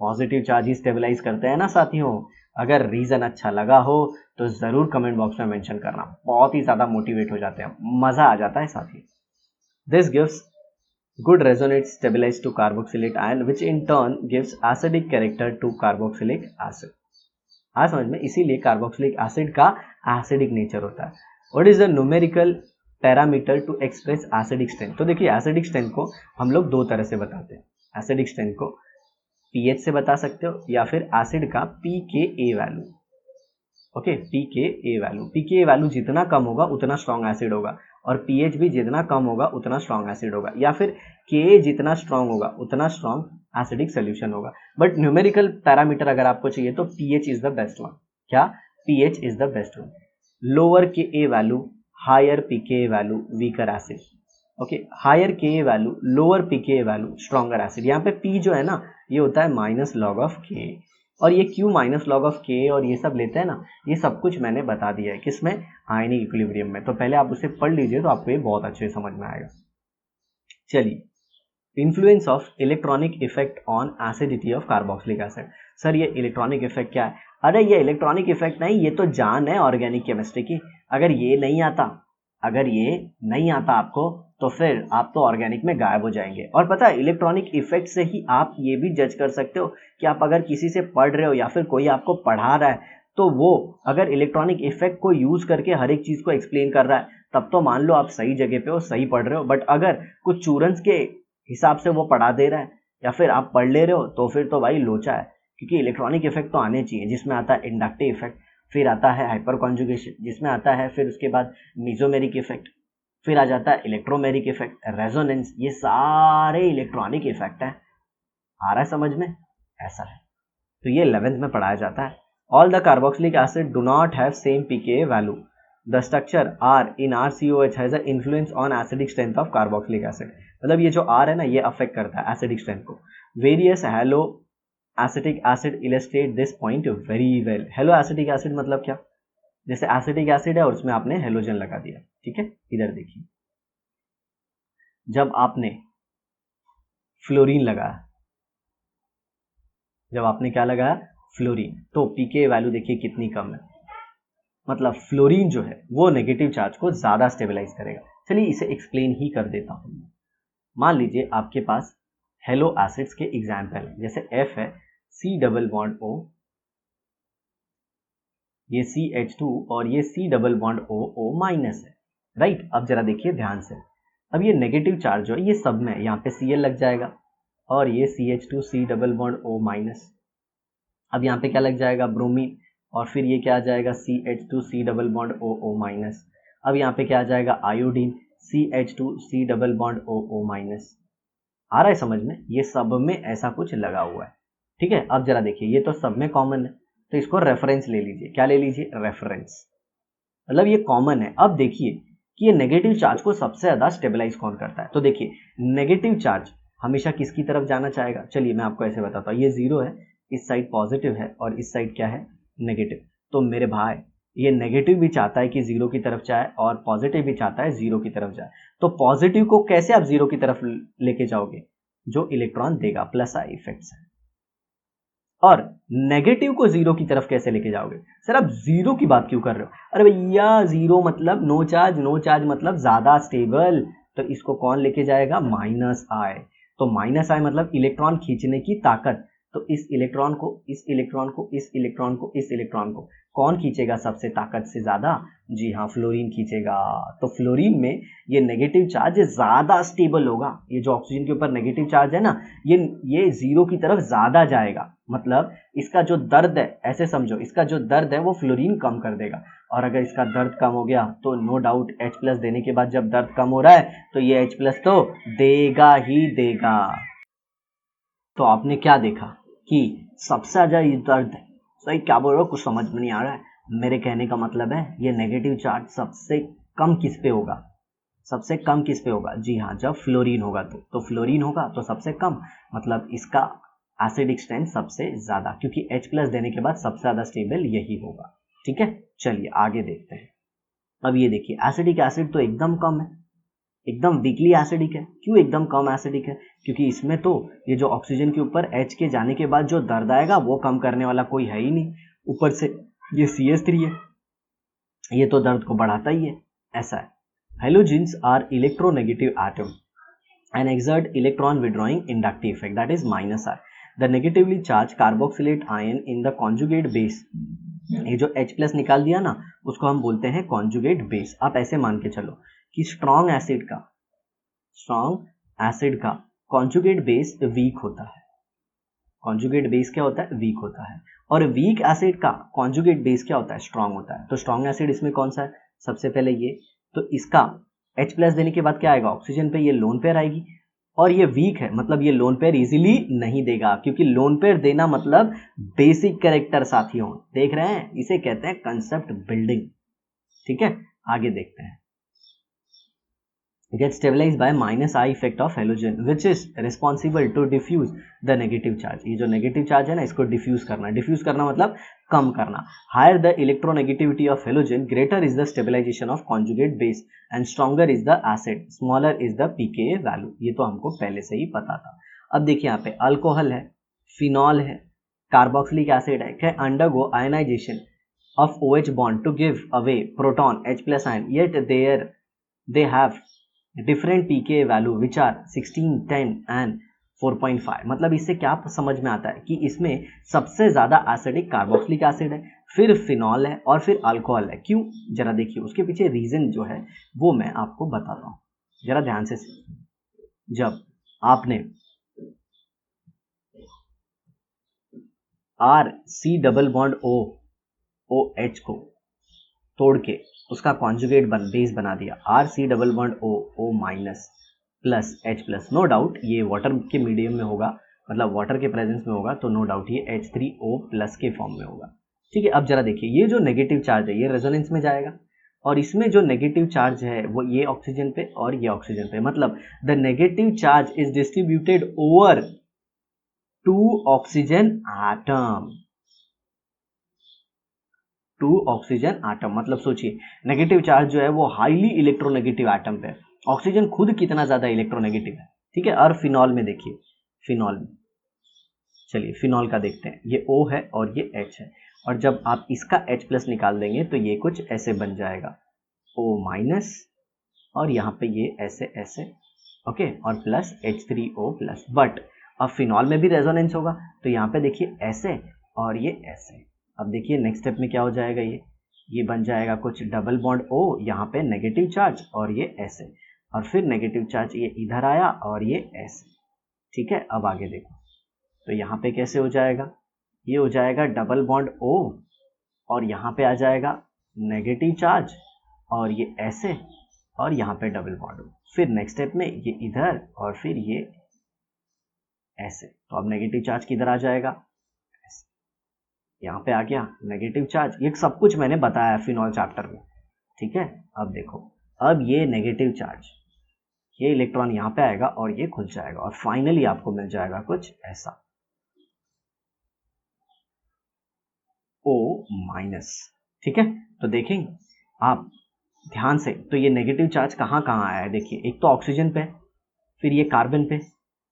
A: पॉजिटिव चार्ज ही स्टेबलाइज करते हैं ना साथियों। अगर रीजन अच्छा लगा हो तो जरूर कमेंट बॉक्स में मेंशन करना, बहुत ही ज्यादा मोटिवेट हो जाते हैं, मजा आ जाता है साथियों। This gives good resonance stabilized to carboxylate ion which in turn gives acidic character to carboxylic acid। आ समझ में, इसीलिए कार्बोक्सिलिक एसिड का एसिडिक नेचर होता है। What is the numerical parameter to express acidic strength? तो देखिए एसिडिक स्ट्रेंथ को हम लोग दो तरह से बताते हैं। एसिडिक स्ट्रेंथ को pH से बता सकते हो या फिर एसिड का pKa value. Okay, pKa value, pKa value जितना कम होगा उतना स्ट्रॉन्ग एसिड होगा, और pH भी जितना कम होगा उतना स्ट्रॉन्ग एसिड होगा, या फिर Ka जितना स्ट्रॉन्ग होगा उतना स्ट्रॉन्ग एसिडिक सोल्यूशन होगा। बट न्यूमेरिकल पैरामीटर अगर आपको चाहिए तो pH is the best one. क्या? pH is the best one. Lower Ka value, higher pKa value, weaker acid. Okay, higher Ka value, lower pKa value, stronger acid. यहाँ पे P जो है ना, ये होता है माइनस लॉग ऑफ Ka, और ये क्यों माइनस लॉग ऑफ Ka और ये सब लेते हैं ना, ये सब कुछ मैंने बता दिया है किसमें, आयनिक इक्विलिब्रियम में। तो पहले आप उसे पढ़ लीजिए तो आपको ये बहुत अच्छे से समझ में आएगा। चलिए, influence of electronic effect on acidity of carboxylic acid. Sir ये इलेक्ट्रॉनिक इफेक्ट क्या है? अरे ये इलेक्ट्रॉनिक इफेक्ट नहीं, ये तो जान है ऑर्गेनिक केमिस्ट्री की। अगर ये नहीं आता आपको तो फिर आप तो ऑर्गेनिक में गायब हो जाएंगे। और पता है इलेक्ट्रॉनिक इफेक्ट से ही आप ये भी जज कर सकते हो कि आप अगर किसी से पढ़ रहे हो या फिर कोई आपको पढ़ा रहा है तो वो अगर इलेक्ट्रॉनिक इफेक्ट को यूज करके हर एक चीज को एक्सप्लेन कर रहा है तब तो मान लो आप सही जगह पे हो, सही पढ़ रहे हो। बट अगर कुछ चूरन्स के हिसाब से वो पढ़ा दे रहा है या फिर आप पढ़ ले रहे हो तो फिर तो भाई लोचा है। क्योंकि इलेक्ट्रॉनिक इफेक्ट तो आने चाहिए, जिसमें आता है इंडक्टिव इफेक्ट, फिर आता है हाइपर कॉन्जुगेशन, जिसमें आता है फिर उसके बाद मीजोमेरिक इफेक्ट, फिर आ जाता है इलेक्ट्रोमेरिक इफेक्ट, रेजोनेंस। ये सारे इलेक्ट्रॉनिक इफेक्ट है। आ रहा है समझ में? ऐसा है। तो ये 11th में पढ़ाया जाता है। All the carboxylic acid do not have same pKa value. The structure R in RCOH has an influence on acidic strength of carboxylic acid। मतलब ये जो R है ना, ये अफेक्ट करता है एसिडिक स्ट्रेंथ को। Various hello acetic acid illustrate this point very well. Hello acetic acid मतलब क्या? जैसे एसिटिक एसिड है और उसमें आपने हेलोजन लगा दिया, ठीक है। इधर देखिए, जब आपने फ्लोरीन लगाया, जब आपने क्या लगाया? फ्लोरीन, तो pKa वैल्यू देखिए कितनी कम है। मतलब फ्लोरीन जो है वो नेगेटिव चार्ज को ज्यादा स्टेबलाइज करेगा। चलिए इसे एक्सप्लेन ही कर देता हूं। मान लीजिए आपके पास हेलो एसिड्स के एग्जाम्पल है, जैसे F है C डबल बॉन्ड O, ये CH2 और ये C double bond O, O minus है, राइट। अब जरा देखिए ध्यान से, अब ये नेगेटिव चार्ज जो है ये सब में, यहाँ पे Cl लग जाएगा और ये CH2 C double bond O minus. अब यहाँ पे क्या लग जाएगा? ब्रोमीन, और फिर ये क्या आ जाएगा? CH2 C double bond O, O minus. अब यहाँ पे क्या आ जाएगा? Iodine, CH2 C double bond O, O minus. आ रहा है समझ में? ये सब में ऐसा कुछ लगा हुआ है, ठीक है। अब जरा देखिए, ये तो सब में कॉमन है तो इसको रेफरेंस ले लीजिए। क्या ले लीजिए? रेफरेंस, मतलब ये कॉमन है। अब देखिए कि ये नेगेटिव चार्ज को सबसे ज्यादा स्टेबलाइज कौन करता है। तो देखिए नेगेटिव चार्ज हमेशा किसकी तरफ जाना चाहेगा? चलिए मैं आपको ऐसे बताता हूँ, ये 0 है, इस साइड पॉजिटिव है और इस साइड क्या है? नेगेटिव। तो मेरे भाई ये नेगेटिव भी चाहता है कि 0 की तरफ जाए और पॉजिटिव भी चाहता है 0 की तरफ जाए। तो पॉजिटिव को कैसे आप 0 की तरफ लेके जाओगे? जो इलेक्ट्रॉन देगा, प्लस आई इफेक्ट्स है। और नेगेटिव को 0 की तरफ कैसे लेके जाओगे? सर आप 0 की बात क्यों कर रहे हो? अरे भैया 0 मतलब नो चार्ज, नो चार्ज मतलब ज्यादा स्टेबल, तो इसको कौन लेके जाएगा? माइनस आई। तो माइनस आई मतलब इलेक्ट्रॉन खींचने की ताकत। तो इस इलेक्ट्रॉन को, इस इलेक्ट्रॉन को, इस इलेक्ट्रॉन को, इस इलेक्ट्रॉन को कौन खींचेगा सबसे ताकत से ज्यादा? जी हाँ, फ्लोरीन खींचेगा। तो फ्लोरीन में ये नेगेटिव चार्ज ज्यादा स्टेबल होगा। ये जो ऑक्सीजन के ऊपर नेगेटिव चार्ज है ना, ये 0 की तरफ ज्यादा जाएगा। मतलब इसका जो दर्द है, ऐसे समझो, इसका जो दर्द है वो फ्लोरीन कम कर देगा। और अगर इसका दर्द कम हो गया तो नो डाउट H+ देने के बाद जब दर्द कम हो रहा है तो ये H+ तो देगा ही देगा। तो आपने क्या देखा कि सबसे ज्यादा ये दर्द है। सही क्या बोल रहे हो? कुछ समझ में नहीं आ रहा है। मेरे कहने का मतलब है ये नेगेटिव चार्ज सबसे कम किस पे होगा? सबसे कम किस पे होगा? जी हाँ, जब फ्लोरीन होगा तो फ्लोरीन होगा तो सबसे कम, मतलब इसका एसिडिक स्ट्रेंथ सबसे ज्यादा, क्योंकि H+ देने के बाद सबसे ज्यादा स्टेबल यही होगा, ठीक है। चलिए आगे देखते हैं। अब ये देखिए एसिडिक एसिड तो एकदम कम है, एकदम वीकली एसिडिक है। क्यों एकदम कम एसिडिक है? क्योंकि इसमें तो ये जो ऑक्सीजन के ऊपर H के जाने के बाद जो दर्द आएगा वो कम करने वाला कोई है ही नहीं। ऊपर से ये CH3 है, ये तो दर्द को बढ़ाता ही है। ऐसा है। Halogens are electronegative atom and exert electron withdrawing inductive effect, that is minus R. The negatively charged carboxylate ion in the conjugate base ये जो H प्लस निकाल दिया ना, उसको हम बोलते हैं कॉन्जुगेट बेस। आप ऐसे मान के चलो कि स्ट्रॉन्ग एसिड का कॉन्जुगेट बेस वीक होता है। कॉन्जुगेट बेस क्या होता है? वीक होता है। और वीक एसिड का कॉन्जुगेट बेस क्या होता है? स्ट्रॉन्ग होता है। तो स्ट्रॉन्ग एसिड इसमें कौन सा है? सबसे पहले ये, तो इसका H प्लस देने के बाद क्या आएगा? ऑक्सीजन पे ये लोन पेयर आएगी। और ये वीक है, मतलब ये लोन पेयर इजीली नहीं देगा, क्योंकि लोन पेयर देना मतलब बेसिक कैरेक्टर साथियों, देख रहे हैं, इसे कहते हैं कंसेप्ट बिल्डिंग। ठीक है, आगे देखते हैं। Get stabilized by minus I effect of halogen which is responsible to diffuse the negative charge। ये जो नेगेटिव चार्ज है ना, इसको डिफ्यूज करना मतलब कम करना। Higher the electronegativity of halogen, greater is the stabilization of conjugate base and stronger is the acid, smaller is the pKa value। ये तो हमको पहले से ही पता था। अब देखिए यहाँ पे अल्कोहल है, फिनॉल है, कार्बोक्सिलिक एसिड है, can undergo ionization of OH bond to give away proton H plus ion, yet they have different pKa value which are 16, 10 and 4.5। मतलब इससे क्या समझ में आता है कि इसमें सबसे ज्यादा एसिडिक कार्बोक्सिलिक एसिड है, फिर फिनॉल है और फिर अल्कोहल है। क्यों? जरा देखिए, उसके पीछे रीजन जो है वो मैं आपको बताता हूँ, जरा ध्यान से। जब आपने RC डबल बॉन्ड OH को तोड़ के उसका कॉन्जुगेट बेस बना दिया, RC double bond O minus plus H plus, no doubt ये वाटर के मीडियम में होगा, मतलब वाटर के प्रेजेंस में होगा, तो नो डाउट ये H3O प्लस के फॉर्म में होगा। ठीक है, अब जरा देखिए, ये जो नेगेटिव चार्ज है ये रेजोनेंस में जाएगा, और इसमें जो नेगेटिव चार्ज है वो ये ऑक्सीजन पे और ये ऑक्सीजन पे, मतलब the negative charge is distributed over 2 oxygen atom. 2 oxygen atom, मतलब सोचिए नेगेटिव चार्ज जो है वो हाईली इलेक्ट्रोनेगेटिव एटम पे है, ऑक्सीजन खुद कितना ज्यादा इलेक्ट्रोनेगेटिव है। ठीक है, और फिनॉल में देखिए, फिनॉल में चलिए फिनॉल का देखते हैं, ये O है और ये H है, और जब आप इसका H प्लस निकाल देंगे तो ये कुछ ऐसे बन जाएगा, O माइनस और यहाँ पे ये ऐसे ऐसे, ओके, और प्लस H3O प्लस। बट अब फिनॉल में भी रेजोनेंस होगा, तो यहाँ पे देखिए ऐसे और ये ऐसे। अब देखिए नेक्स्ट स्टेप में क्या हो जाएगा, ये बन जाएगा कुछ डबल बॉन्ड O, यहाँ पे नेगेटिव चार्ज और ये ऐसे, और फिर नेगेटिव चार्ज ये इधर आया और ये ऐसे। ठीक है, अब आगे देखो, तो यहाँ पे कैसे हो जाएगा, ये हो जाएगा डबल बॉन्ड O और यहाँ पे आ जाएगा नेगेटिव चार्ज और ये ऐसे, और यहाँ पे डबल बॉन्ड O, फिर नेक्स्ट स्टेप में ये इधर और फिर ये ऐसे। तो अब नेगेटिव चार्ज किधर आ जाएगा, यहाँ पे आ गया नेगेटिव चार्ज। ये सब कुछ मैंने बताया फिनॉल चैप्टर में। ठीक है, अब देखो, अब ये नेगेटिव चार्ज, ये इलेक्ट्रॉन यहाँ पे आएगा और ये खुल जाएगा, और फाइनली आपको मिल जाएगा कुछ ऐसा, O माइनस। ठीक है, तो देखेंगे आप ध्यान से, तो ये नेगेटिव चार्ज कहाँ कहाँ आया है, देखिए, एक तो ऑक्सीजन पे, फिर ये कार्बन पे,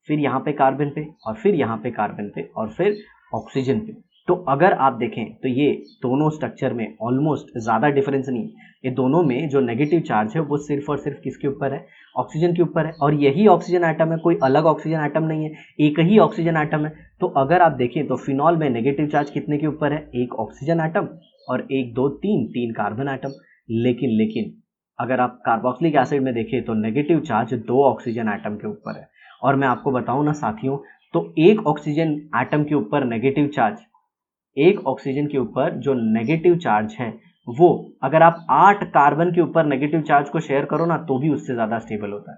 A: फिर यहाँ पे कार्बन पे, और फिर यहाँ पे कार्बन पे, और फिर ऑक्सीजन पे। तो अगर आप देखें तो ये दोनों स्ट्रक्चर में ऑलमोस्ट ज़्यादा डिफरेंस नहीं है, ये दोनों में जो नेगेटिव चार्ज है वो सिर्फ और सिर्फ किसके ऊपर है, ऑक्सीजन के ऊपर है, और यही ऑक्सीजन एटम है, कोई अलग ऑक्सीजन एटम नहीं है, एक ही ऑक्सीजन एटम है। तो अगर आप देखें तो फिनॉल में नेगेटिव चार्ज कितने के ऊपर है, एक ऑक्सीजन एटम और 1 2 3 कार्बन एटम। लेकिन अगर आप कार्बोक्सिलिक एसिड में देखें तो नेगेटिव चार्ज 2 ऑक्सीजन एटम के ऊपर है। और मैं आपको बताऊं ना साथियों, तो एक ऑक्सीजन एटम के ऊपर नेगेटिव चार्ज, एक ऑक्सीजन के ऊपर जो नेगेटिव चार्ज है वो अगर आप 8 कार्बन के ऊपर नेगेटिव चार्ज को शेयर करो ना, तो भी उससे ज्यादा स्टेबल होता है,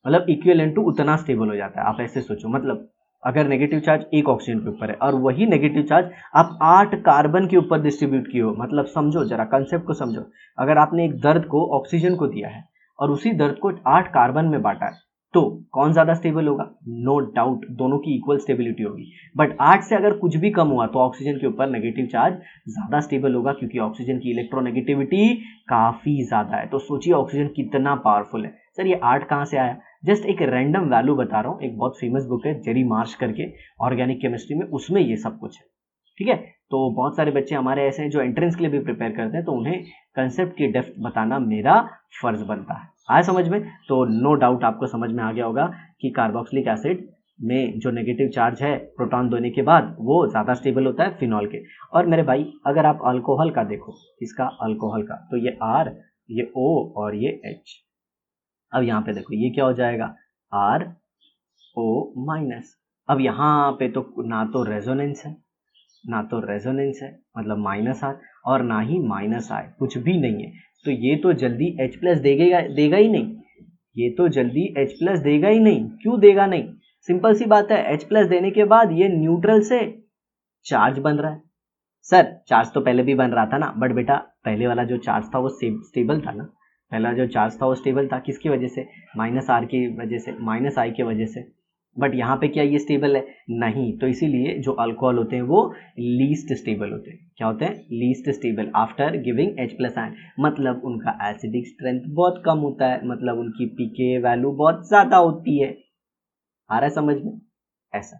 A: मतलब इक्विवेलेंट टू उतना स्टेबल हो जाता है। आप ऐसे सोचो, मतलब अगर नेगेटिव चार्ज एक ऑक्सीजन के ऊपर है और वही नेगेटिव चार्ज आप 8 कार्बन के ऊपर डिस्ट्रीब्यूट किए हो, मतलब समझो, जरा कंसेप्ट को समझो, अगर आपने एक दर्द को ऑक्सीजन को दिया है और उसी दर्द को 8 कार्बन में बांटा है, तो कौन ज्यादा स्टेबल होगा? नो डाउट दोनों की इक्वल स्टेबिलिटी होगी, बट 8 से अगर कुछ भी कम हुआ तो ऑक्सीजन के ऊपर नेगेटिव चार्ज ज्यादा स्टेबल होगा, क्योंकि ऑक्सीजन की इलेक्ट्रोनेगेटिविटी काफी ज्यादा है। तो सोचिए ऑक्सीजन कितना पावरफुल है। सर ये 8 कहाँ से आया? जस्ट एक रैंडम वैल्यू बता रहा हूँ, एक बहुत फेमस बुक है जेरी मार्श करके, ऑर्गेनिक केमिस्ट्री में, उसमें ये सब कुछ है। ठीक है, तो बहुत सारे बच्चे हमारे ऐसे हैं जो एंट्रेंस के लिए भी प्रिपेयर करते हैं, तो उन्हें कंसेप्ट की डेप्थ बताना मेरा फर्ज बनता है। आया समझ में? तो नो डाउट आपको समझ में आ गया होगा कि कार्बोक्सिलिक एसिड में जो नेगेटिव चार्ज है प्रोटॉन देने के बाद वो ज़्यादा स्टेबल होता है फिनॉल के। और मेरे भाई अगर आप अल्कोहल का देखो, इसका अल्कोहल का, तो ये R, ये O और ये H। अब यहाँ पे देखो ये क्या हो जाएगा, RO-। अब यहाँ पे तो ना तो रेजोनेंस है, मतलब -R, और ना ही -I, कुछ भी नहीं है। तो ये तो जल्दी H+ देगा ही नहीं, ये तो जल्दी H+ देगा ही नहीं। क्यों देगा नहीं? सिंपल सी बात है, H+ देने के बाद ये न्यूट्रल से चार्ज बन रहा है। सर चार्ज तो पहले भी बन रहा था ना, बट बेटा पहले वाला जो चार्ज था वो स्टेबल था ना, पहला जो चार्ज था वो स्टेबल था। किसकी वजह से? -R की वजह से, -I की वजह से। बट यहाँ पे क्या ये स्टेबल है? नहीं। तो इसीलिए जो अल्कोहल होते हैं वो लीस्ट स्टेबल होते हैं। क्या होते हैं? Least stubble after giving H+ ion. मतलब उनका एसिडिक स्ट्रेंथ बहुत कम होता है, मतलब उनकी पीके वैल्यू बहुत ज़्यादा होती है। आ रहा है समझ में? ऐसा,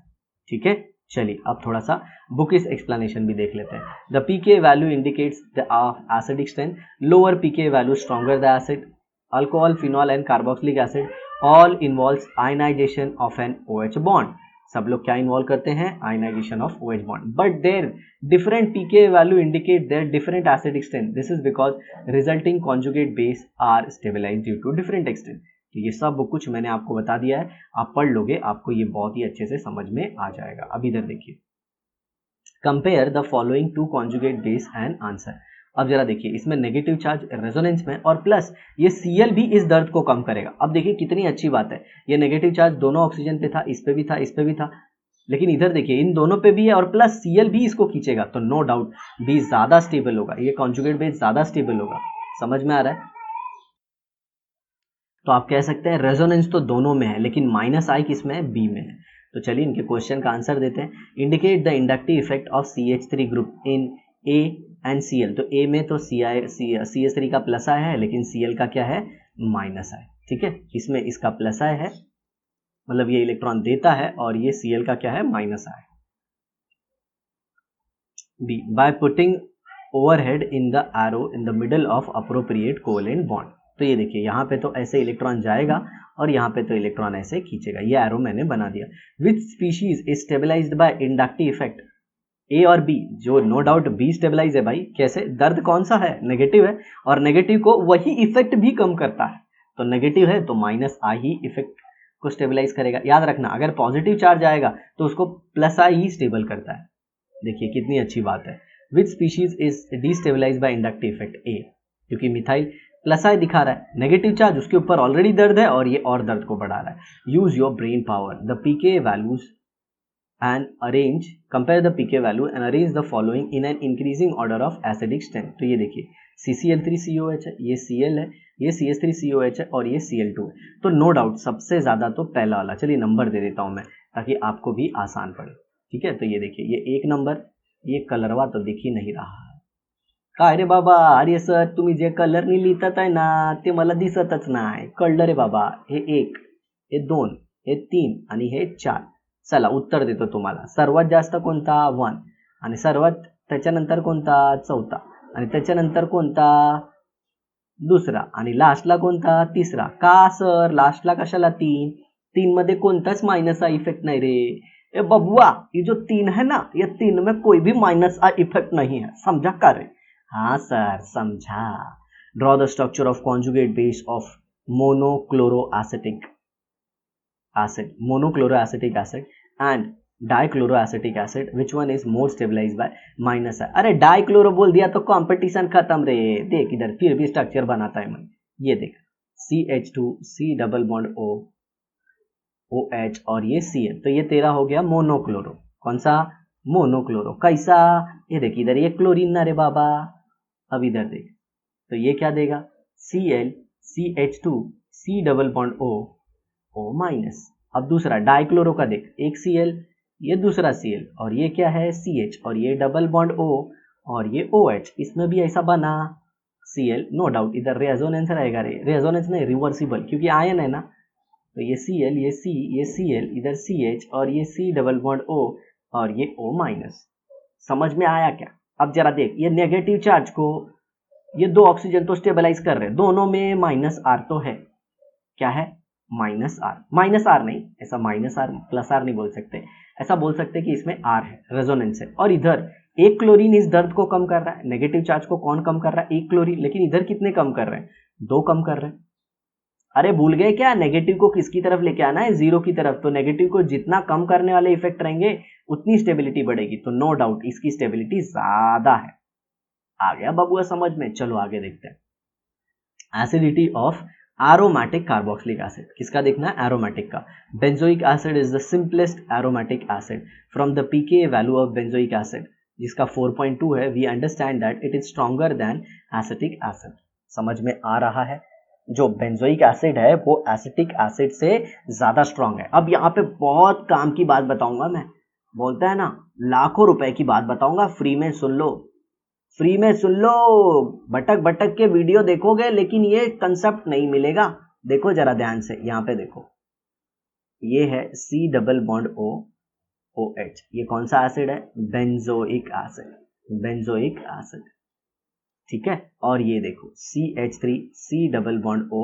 A: ठीक है। चलिए अब थोड़ा सा बुक इस एक्सप्लेनेशन भी देख लेते हैं। The pK value indicates the acidic strength, lower pK value stronger the acid, alcohol, phenol and carboxylic acid all involves ionization of an OH bond. सब लोग क्या इन्वॉल्व करते हैं? Ionization of OH bond. But their different pK value indicate their different acidic strength. This is because resulting conjugate base are stabilized due to different extent. तो ये सब कुछ मैंने आपको बता दिया है, आप पढ़ लोगे आपको ये बहुत ही अच्छे से समझ में आ जाएगा। अब इधर देखिए, compare the following two conjugate base and answer. अब जरा देखिए, इसमें नेगेटिव चार्ज रेजोनेंस में और प्लस ये Cl भी इस दर्द को कम करेगा। अब देखिए कितनी अच्छी बात है, ये नेगेटिव चार्ज दोनों ऑक्सीजन पे था, इस पे भी था, इस पे भी था, लेकिन इधर देखिए इन दोनों पे भी है और प्लस Cl भी इसको खींचेगा। तो नो डाउट बी ज्यादा स्टेबल होगा, ये कॉन्जुगेट बेस ज्यादा स्टेबल होगा। समझ में आ रहा है? तो आप कह सकते हैं रेजोनेंस तो दोनों में है, लेकिन -I किस में है? बी में है। तो चलिए इनके क्वेश्चन का आंसर देते हैं। Indicate the inductive effect of CH3 group in A and Cl। तो A में तो CH3 का +I है, लेकिन Cl का क्या है? -I। ठीक है, इसमें इसका +I है, मतलब ये इलेक्ट्रॉन देता है, और ये Cl का क्या है? -I। B, by putting overhead in the arrow in the middle of appropriate covalent bond। तो ये देखिए यहाँ पे तो ऐसे इलेक्ट्रॉन जाएगा और यहाँ पे तो इलेक्ट्रॉन ऐसे खींचेगा। ये एरो मैंने बना दिया। Which species is stabilized by inductive effect? A और बी, जो नो डाउट बी स्टेबलाइज है भाई। कैसे? दर्द कौन सा है? नेगेटिव है, और नेगेटिव को वही इफेक्ट भी कम करता है। तो नेगेटिव है तो -I ही इफेक्ट को स्टेबलाइज करेगा। याद रखना, अगर पॉजिटिव चार्ज आएगा तो उसको +I ही स्टेबल करता है। देखिए कितनी अच्छी बात है। Which species is destabilize by inductive effect? A, क्योंकि मिथाइल +I दिखा रहा है, नेगेटिव चार्ज, उसके ऊपर ऑलरेडी दर्द है और ये और दर्द को बढ़ा रहा है। Use your brain power, the pK values and arrange, compare the pK value and arrange the following in an increasing order of acidic strength. तो ये देखिए CCl3COH है, ये Cl है, ये CH3COH है और ये Cl2 है। तो नो डाउट सबसे ज्यादा तो पहला वाला। चलिए नंबर दे देता हूं मैं, ताकि आपको भी आसान पड़े। ठीक है, तो ये देखिए ये 1 नंबर, ये कलरवा तो दिख ही नहीं रहा है। काय रे बाबा, अरे सर तुम्ही जे कलरनी लिहितात आहे ना ते मला दिसतच नाही, कळलं रे बाबा। हे 1, हे 2, हे 3 आणि हे 4। चला उत्तर देतो तुम्हाला। सर्वात जास्त कोणता? 1, आणि सर्वात त्याच्यानंतर कोणता? चौथा, आणि त्याच्यानंतर कोणता? दुसरा, आणि लास्टला कोणता? तिसरा। का सर लास्टला कशाला 3? 3 मध्ये कोणताच -I इफेक्ट नहीं रे। ए बबुआ, ये जो 3 है ना, ये 3 में कोई भी -I इफेक्ट नहीं है, समझा का रे? हाँ सर समझा। Draw the structure of conjugate base of monochloroacetic acid and dichloroacetic acid, which one is more stabilize by -I। अरे डाइक्लोरो बोल दिया तो कंपटीशन खत्म रे। देख इधर फिर भी स्ट्रक्चर बनाता है मैं, ये देख CH2 C double bond O OH और ये Cl। तो ये तेरा हो गया मोनोक्लोरो। कौन सा? मोनोक्लोरो। कैसा? ये देख इधर ये क्लोरीन ना रे बाबा। अब इधर देख, तो ये क्या देगा? Cl CH2 C double bond O O-। अब दूसरा डाइक्लोरो का देख, एक Cl, ये दूसरा Cl, और ये क्या है? CH, और ये डबल बॉन्ड O और ये OH। इसमें भी ऐसा बना Cl। नो डाउट इधर रेजोनेंस रहेगा रे, रेजोनेंस नहीं रिवर्सिबल, क्योंकि आयन है ना। तो ये Cl, ये C, ये Cl, इधर CH और ये C डबल बॉन्ड O और ये O-। समझ में आया क्या? अब जरा देख, ये नेगेटिव चार्ज को ये 2 ऑक्सीजन तो स्टेबलाइज कर रहे हैं, दोनों में -R तो है। क्या है? माइनस आर नहीं, ऐसा माइनस आर प्लस आर नहीं बोल सकते, ऐसा बोल सकते कि इसमें आर है, रेजोनेंस है। और इधर एक क्लोरीन इस दर्द को कम कर रहा है, नेगेटिव चार्ज को कौन कम कर रहा है, एक क्लोरीन, लेकिन इधर कितने कम कर रहे हैं, 2 कम कर रहे हैं। अरे भूल गए क्या, नेगेटिव को किसकी तरफ लेके आना है, जीरो की तरफ। तो नेगेटिव को जितना कम करने वाले इफेक्ट रहेंगे उतनी स्टेबिलिटी बढ़ेगी, तो नो डाउट इसकी स्टेबिलिटी ज्यादा है। आ गया बबुआ समझ में? चलो आगे देखते हैं। Acidity of aromatic carboxylic acid, किसका देखना है, एरोमेटिक का। Benzoic acid is the simplest aromatic acid from the pK value of benzoic acid, जिसका 4.2 है। We understand that it is stronger than acetic acid. समझ में आ रहा है? जो बेंजोइक एसिड है वो एसिटिक एसिड से ज्यादा स्ट्रांग है। अब यहाँ पे बहुत काम की बात बताऊंगा मैं, बोलता है ना लाखों रुपए की बात बताऊंगा, फ्री में सुन लो, फ्री में सुन लो। भटक भटक के वीडियो देखोगे लेकिन ये कंसेप्ट नहीं मिलेगा। देखो जरा ध्यान से, यहाँ पे देखो, ये है C double bond O OH, ये कौन सा एसिड है, बेंजोइक एसिड, बेंजोइक एसिड, ठीक है। और ये देखो CH3 C double bond O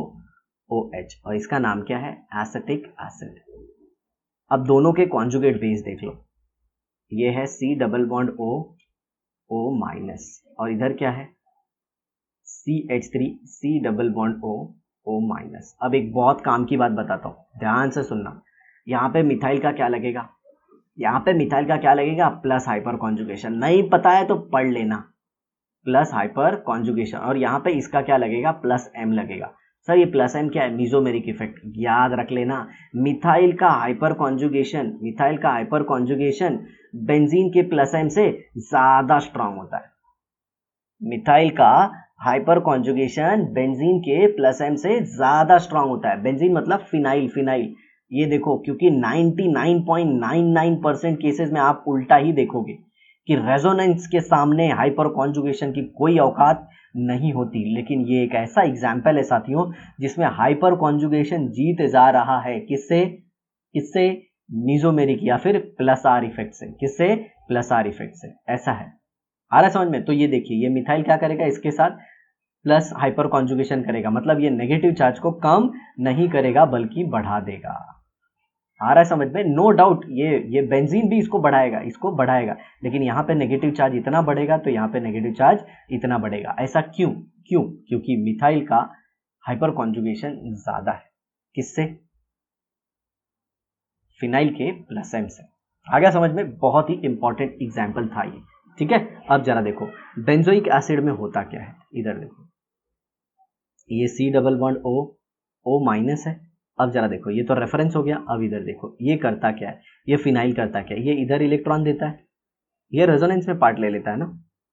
A: OH, और इसका नाम क्या है, एसिटिक एसिड। अब दोनों के कॉन्जुगेट बेस देख लो, ये है C double bond O minus, और इधर क्या है CH3 C double bond O minus. अब एक बहुत काम की बात बताता हूँ, ध्यान से सुनना। यहाँ पे मिथाइल का क्या लगेगा, यहाँ पे मिथाइल का क्या लगेगा, प्लस हाइपर कॉन्जुगेशन। नहीं पता है तो पढ़ लेना, प्लस हाइपर कॉन्जुगेशन। और यहाँ पे इसका क्या लगेगा, प्लस M लगेगा। सर ये प्लस M क्या है, मीजोमेरिक इफेक्ट, याद रख लेना। मिथाइल का हाइपर कॉन्जुगेशन, मिथाइल का हाइपर कॉन्जुगेशन बेंजीन के प्लस M से ज्यादा स्ट्रांग होता है। मिथाइल का हाइपर कॉन्जुगेशन बेंजीन के प्लस M से ज्यादा स्ट्रांग होता है। बेंजीन मतलब फिनाइल, फिनाइल। ये देखो, क्योंकि 99.99% केसेस में आप उल्टा ही देखोगे कि रेजोनेंस के सामने हाइपर कॉन्जुगेशन की कोई औकात नहीं होती। लेकिन ये एक ऐसा एग्जाम्पल है साथियों जिसमें हाइपर कॉन्जुगेशन जीत जा रहा है। किससे, किससे, मीजोमेरिक या फिर प्लस आर इफेक्ट से। किससे, प्लस आर इफेक्ट से। ऐसा है, आ रहा है समझ में? तो ये देखिए, ये मिथाइल क्या करेगा, इसके साथ प्लस हाइपर कॉन्जुगेशन करेगा, मतलब ये नेगेटिव चार्ज को कम नहीं करेगा बल्कि बढ़ा देगा। आ रहा है समझ में? नो डाउट ये बेंजीन भी इसको बढ़ाएगा, इसको बढ़ाएगा, लेकिन यहाँ पे नेगेटिव चार्ज इतना बढ़ेगा तो यहाँ पे नेगेटिव चार्ज इतना बढ़ेगा। ऐसा क्यों? क्यों? क्योंकि मिथाइल का हाइपर कॉन्जुगेशन ज्यादा है। किससे, फिनाइल के प्लस M से। आ गया समझ में? बहुत ही इंपॉर्टेंट एग्जाम्पल था ये, ठीक है। अब जरा देखो बेंजोइक एसिड में होता क्या है, इधर देखो, ये C double bond O minus है। अब जरा देखो, ये तो रेफरेंस हो गया। अब इधर देखो ये करता क्या है, ये फिनाइल करता क्या है, ये इधर इलेक्ट्रॉन देता है, ये रेजोनेंस में पार्ट ले लेता है ना।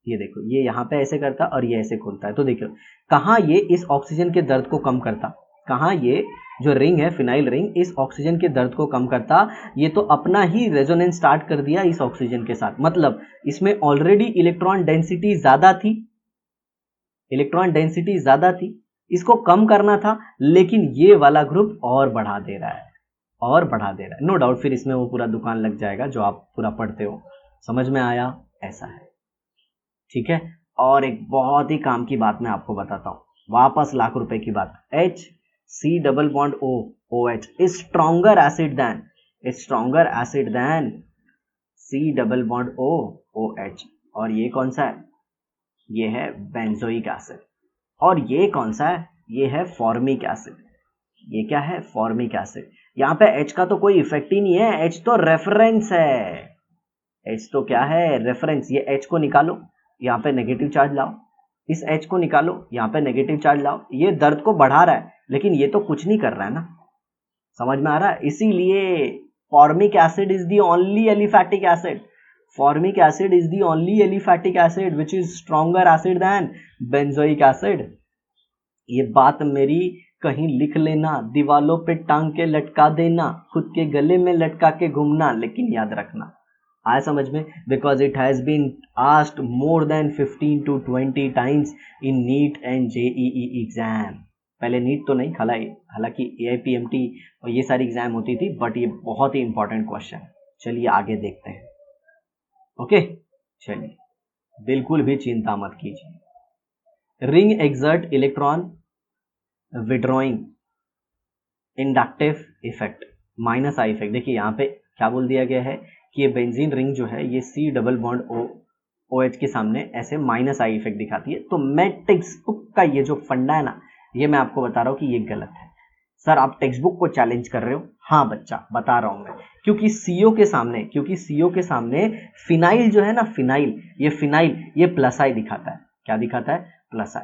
A: ये देखो, ये यहाँ पे ऐसे करता और ये ऐसे खोलता है। तो देखो कहाँ ये इस ऑक्सीजन के दर्द को कम करता, कहाँ ये जो रिंग है फिनाइल रिंग इस ऑक्सीजन के दर्द को कम करता। ये तो अपना ही रेजोनेंस स्टार्ट कर दिया इस ऑक्सीजन के साथ, मतलब इसमें ऑलरेडी इलेक्ट्रॉन डेंसिटी ज्यादा थी, इलेक्ट्रॉन डेंसिटी ज्यादा थी, इसको कम करना था, लेकिन ये वाला ग्रुप और बढ़ा दे रहा है, और बढ़ा दे रहा है। नो डाउट फिर इसमें वो पूरा दुकान लग जाएगा जो आप पूरा पढ़ते हो। समझ में आया? ऐसा है, ठीक है। और एक बहुत ही काम की बात मैं आपको बताता हूँ, वापस लाख रुपए की बात। H C double bond O OH is stronger acid than, is stronger acid than C double bond O OH। और ये कौन सा है, ये है बेंजोइक एसिड। और ये कौन सा है, ये है फॉर्मिक एसिड। ये क्या है, फॉर्मिक एसिड। यहाँ पे H का तो कोई इफेक्ट ही नहीं है, H तो रेफरेंस है, H तो क्या है, रेफरेंस। ये H को निकालो, यहाँ पे नेगेटिव चार्ज लाओ, इस H को निकालो, यहाँ पे नेगेटिव चार्ज लाओ। ये दर्द को बढ़ा रहा है लेकिन ये तो कुछ नहीं कर रहा है ना। समझ में आ रहा है? इसीलिए formic acid is the only aliphatic acid, formic acid is the only aliphatic acid which is stronger acid than benzoic acid. ये बात मेरी कहीं लिख लेना, दीवालों पे टांग के लटका देना, खुद के गले में लटका के घूमना, लेकिन याद रखना। आया समझ में? Because it has been asked more than 15 to 20 times in NEET and JEE exam. पहले नीट तो नहीं, हालांकि AIPMT और ये सारी एग्जाम होती थी, बट ये बहुत ही इंपॉर्टेंट क्वेश्चन है। चलिए आगे देखते हैं। ओके, चलिए, बिल्कुल भी चिंता मत कीजिए। Ring exert electron withdrawing inductive effect, minus I effect. देखिए यहाँ पे क्या बोल दिया गया है कि ये बेंजीन रिंग जो है ये C double bond O H के सामने ऐसे माइनस आई इफेक्ट दिखाती है। तो मैं टेक्स्ट बुक का ये जो फंडा है ना, ये मैं आपको बता रहा हूँ कि ये गलत है। सर आप टेक्स्ट बुक को चैलेंज कर रहे हो? हाँ बच्चा, बता रहा हूँ मैं, क्योंकि सीओ के सामने फिनाइल जो है ना, फिनाइल ये प्लस आई दिखाता है। क्या दिखाता है? प्लस आई।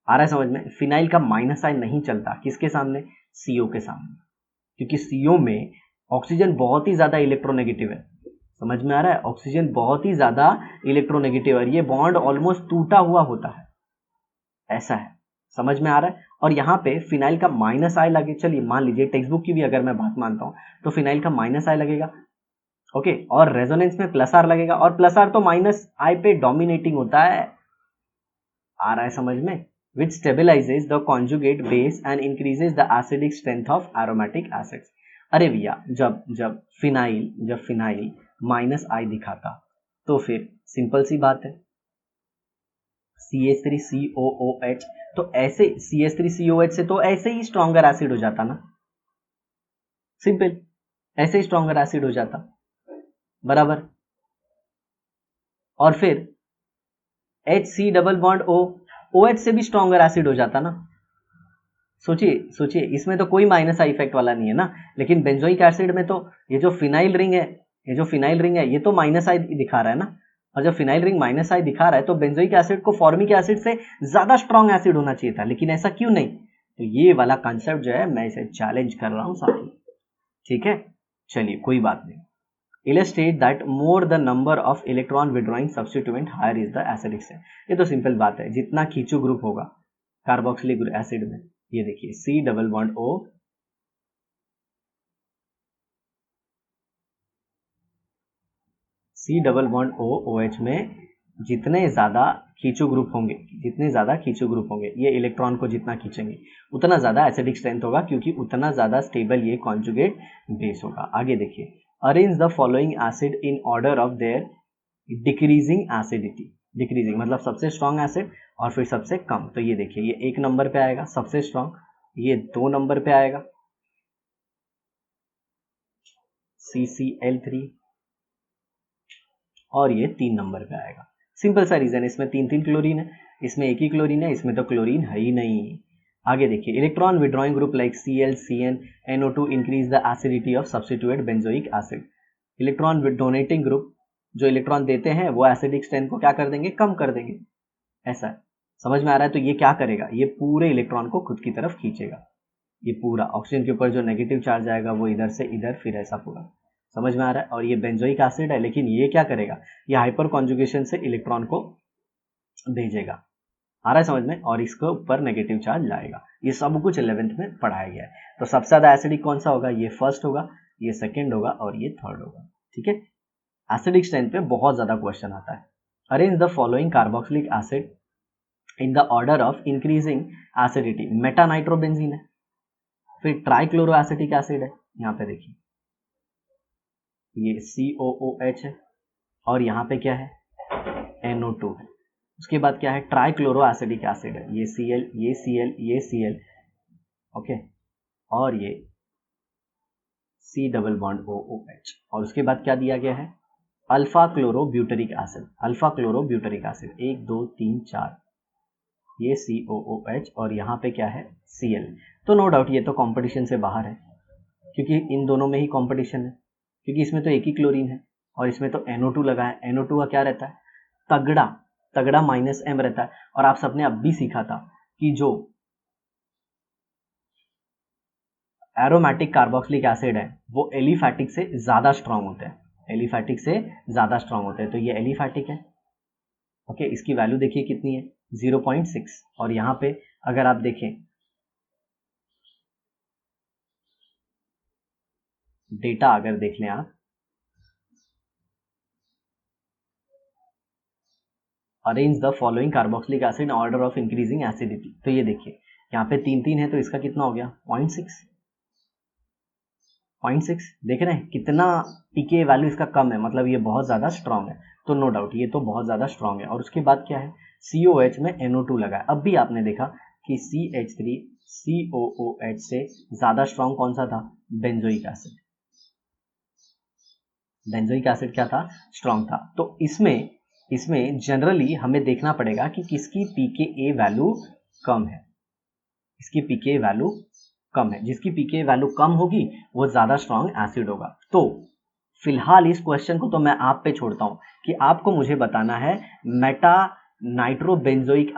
A: आ रहा है समझ में? फिनाइल का माइनस आई नहीं चलता किसके सामने? सीओ के सामने, क्योंकि सीओ में ऑक्सीजन बहुत ही ज्यादा इलेक्ट्रोनेगेटिव है। समझ में आ रहा है? ऑक्सीजन बहुत ही ज्यादा इलेक्ट्रोनेगेटिव है, ये बॉन्ड ऑलमोस्ट टूटा हुआ होता है, ऐसा है। समझ में आ रहा है? और यहाँ पे फिनाइल का माइनस आई लगे, चलिए मान लीजिए टेक्स्ट बुक की भी अगर मैं बात मानता हूँ तो फिनाइल का माइनस आई लगेगा, ओके, और रेजोनेंस में प्लस आर लगेगा, और प्लस आर तो माइनस आई पे डोमिनेटिंग होता है। आ रहा है समझ में? which stabilizes the conjugate base and increases the acidic strength of aromatic acids। अरे भैया, जब फिनाइल माइनस आई दिखाता तो फिर सिंपल सी बात है, CH3COOH, तो ऐसे CH3COH से तो ऐसे ही स्ट्रॉन्गर एसिड हो जाता ना, सिंपल, ऐसे ही स्ट्रॉन्गर एसिड हो जाता, बराबर। और फिर HC double bond O, OH से भी स्ट्रॉन्गर एसिड हो जाता ना। सोचिए इसमें तो कोई माइनस आई इफेक्ट वाला नहीं है ना, लेकिन बेंजोइक एसिड में तो ये जो फिनाइल रिंग है ये तो माइनस आई दिखा रहा है ना, और जब फिनाइल रिंग माइनस आई दिखा रहा है तो बेंजोइक एसिड को फॉर्मिक एसिड से ज्यादा स्ट्रॉन्ग एसिड होना चाहिए था, लेकिन ऐसा क्यों नहीं? तो ये वाला कंसेप्ट जो है मैं इसे चैलेंज कर रहा हूं साथी, ठीक है। चलिए कोई बात नहीं। illustrate that more the number of electron withdrawing substituent higher is the acidic strength। ये तो सिंपल बात है, जितना खींचू ग्रुप होगा कार्बोक्सिलिक एसिड में, ये देखिए C double bond O, C double bond O OH में जितने ज्यादा खींचू ग्रुप होंगे, ये इलेक्ट्रॉन को जितना खींचेंगे उतना ज्यादा एसिडिक स्ट्रेंथ होगा, क्योंकि उतना ज्यादा स्टेबल ये कॉन्जुगेट बेस होगा। आगे देखिए, arrange the following acid in order of their decreasing acidity. Decreasing मतलब सबसे स्ट्रॉन्ग एसिड और फिर सबसे कम। तो ये देखिए, ये 1 नंबर पे आएगा सबसे स्ट्रॉन्ग, ये 2 नंबर पे आएगा CCl3, और ये 3 नंबर पे आएगा। सिंपल सा रीजन, इसमें 3 क्लोरीन है, इसमें 1 ही क्लोरीन है, इसमें तो क्लोरीन है ही नहीं। आगे देखिए, electron withdrawing group like Cl, Cn, NO2 increase the acidity of substituent benzoic acid. Electron donating group जो इलेक्ट्रॉन देते हैं वो एसिडिक स्ट्रेंथ को क्या कर देंगे? कम कर देंगे, ऐसा समझ में आ रहा है? तो ये क्या करेगा? ये पूरे इलेक्ट्रॉन को खुद की तरफ खींचेगा, ये पूरा ऑक्सीजन के ऊपर जो नेगेटिव चार्ज आएगा वो इधर से इधर, फिर ऐसा पूरा। समझ में आ रहा है? और ये बेंजोइक एसिड है, लेकिन ये क्या करेगा? ये हाइपर कॉन्जुगेशन से इलेक्ट्रॉन को भेजेगा। आ रहा है समझ में? और इसके ऊपर नेगेटिव चार्ज लाएगा। ये सब कुछ 11th में पढ़ाया गया है। तो सबसे ज्यादा एसिडिक कौन सा होगा? ये फर्स्ट होगा, ये सेकेंड होगा, और ये थर्ड होगा, ठीक है। एसिडिक स्ट्रेंथ पे बहुत ज्यादा क्वेश्चन आता है। Arrange the following carboxylic acid in the order of increasing acidity. Meta nitrobenzene है, फिर ट्राइक्लोरो एसिटिक एसिड है, यहाँ पे देखिए ये COOH है, और यहाँ पे क्या है? NO2 है। उसके बाद क्या है? ट्राइक्लोरो एसिडिक एसिड है, ये Cl, ये Cl, ये Cl, ओके, और ये C डबल बॉन्ड OOH। और उसके बाद क्या दिया गया है? अल्फा क्लोरो ब्यूटेरिक एसिड, 1 2 3 4, ये COOH, और यहाँ पे क्या है? Cl। तो नो डाउट ये तो कंपटीशन से बाहर है, क्योंकि इन दोनों में ही कंपटीशन है, क्योंकि इसमें तो 1 ही क्लोरीन है और इसमें तो NO2 लगा है। NO2 का क्या रहता है? तगड़ा -M रहता है। और आप सबने अब भी सीखा था कि जो एरोमेटिक कार्बोक्सिलिक एसिड है वो एलिफैटिक से ज्यादा स्ट्रांग होते हैं, तो ये एलिफैटिक है, ओके। इसकी वैल्यू देखिए कितनी है? 0.6। और यहाँ पे अगर आप देखें डेटा, अगर देख लें आप, arrange the following carboxylic acid in order of increasing acidity. तो ये देखिए यहाँ पे 3 है, तो इसका कितना हो गया? 0.6 देख रहे हैं कितना पीके वैल्यू इसका कम है, मतलब ये बहुत ज्यादा स्ट्रांग है। तो नो डाउट ये तो बहुत ज्यादा स्ट्रांग है। और उसके बाद क्या है? COH में NO2 लगा है। अब भी आपने देखा कि CH3COOH से ज़्यादा स्ट्रॉन्ग कौन सा था? Benzoic acid. बेंजोइक एसिड क्या था? स्ट्रॉन्ग था। तो इसमें जनरली हमें देखना पड़ेगा कि किसकी pKa वैल्यू कम है। इसकी pKa वैल्यू कम है, जिसकी pKa वैल्यू कम होगी वो ज़्यादा स्ट्रॉन्ग एसिड होगा। तो फिलहाल इस क्वेश्चन को तो मैं आप पे छोड़ता हूँ कि आपको मुझे बताना है मेटा नाइट्रोबेंजोइक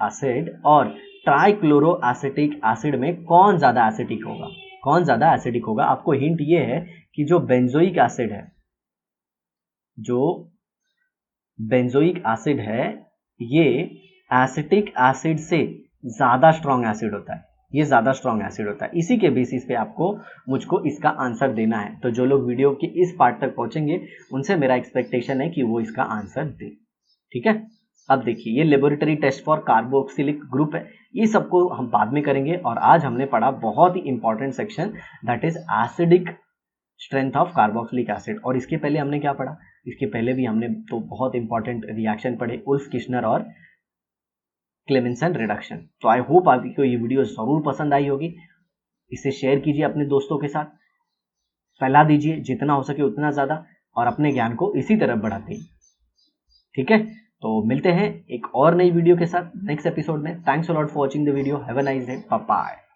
A: एसिड और ट्राइक्लोरो एसिटिक एसिड में कौन ज़्यादा एसिडिक होगा? कौन ज़्यादा एसिडिक होगा? आपको हिंट ये है कि जो बेंजोइक एसिड है ये एसिटिक एसिड से ज़्यादा स्ट्रॉन्ग एसिड होता है। ये ज़्यादा स्ट्रॉन्ग एसिड होता है। इसी के बेसिस पे आपको मुझको इसका आंसर देना है। तो जो लोग वीडियो के इस पार्ट तक पहुंचेंगे उनसे मेरा एक्सपेक्टेशन है कि वो इसका आंसर दे। ठीक है, अब देखिए ये laboratory test for carboxylic group है, ये सबको हम बाद में करेंगे। और आज हमने पढ़ा बहुत ही important section, that is acidic strength of carboxylic acid. और इसके पहले हमने क्या पढ़ा? इसके पहले भी हमने तो बहुत इंपॉर्टेंट रिएक्शन पढ़े, उल्फ किश्नर और क्लेमेंसन रिडक्शन। तो आई होप आपको ये वीडियो जरूर पसंद आई होगी। इसे शेयर कीजिए अपने दोस्तों के साथ, फैला दीजिए जितना हो सके उतना ज़्यादा, और अपने ज्ञान को इसी तरफ बढ़ाते हैं। ठीक है, तो मिलते हैं एक और नई वीडियो के साथ नेक्स्ट एपिसोड में। Thanks a lot for watching the video. Have a nice day, bye bye.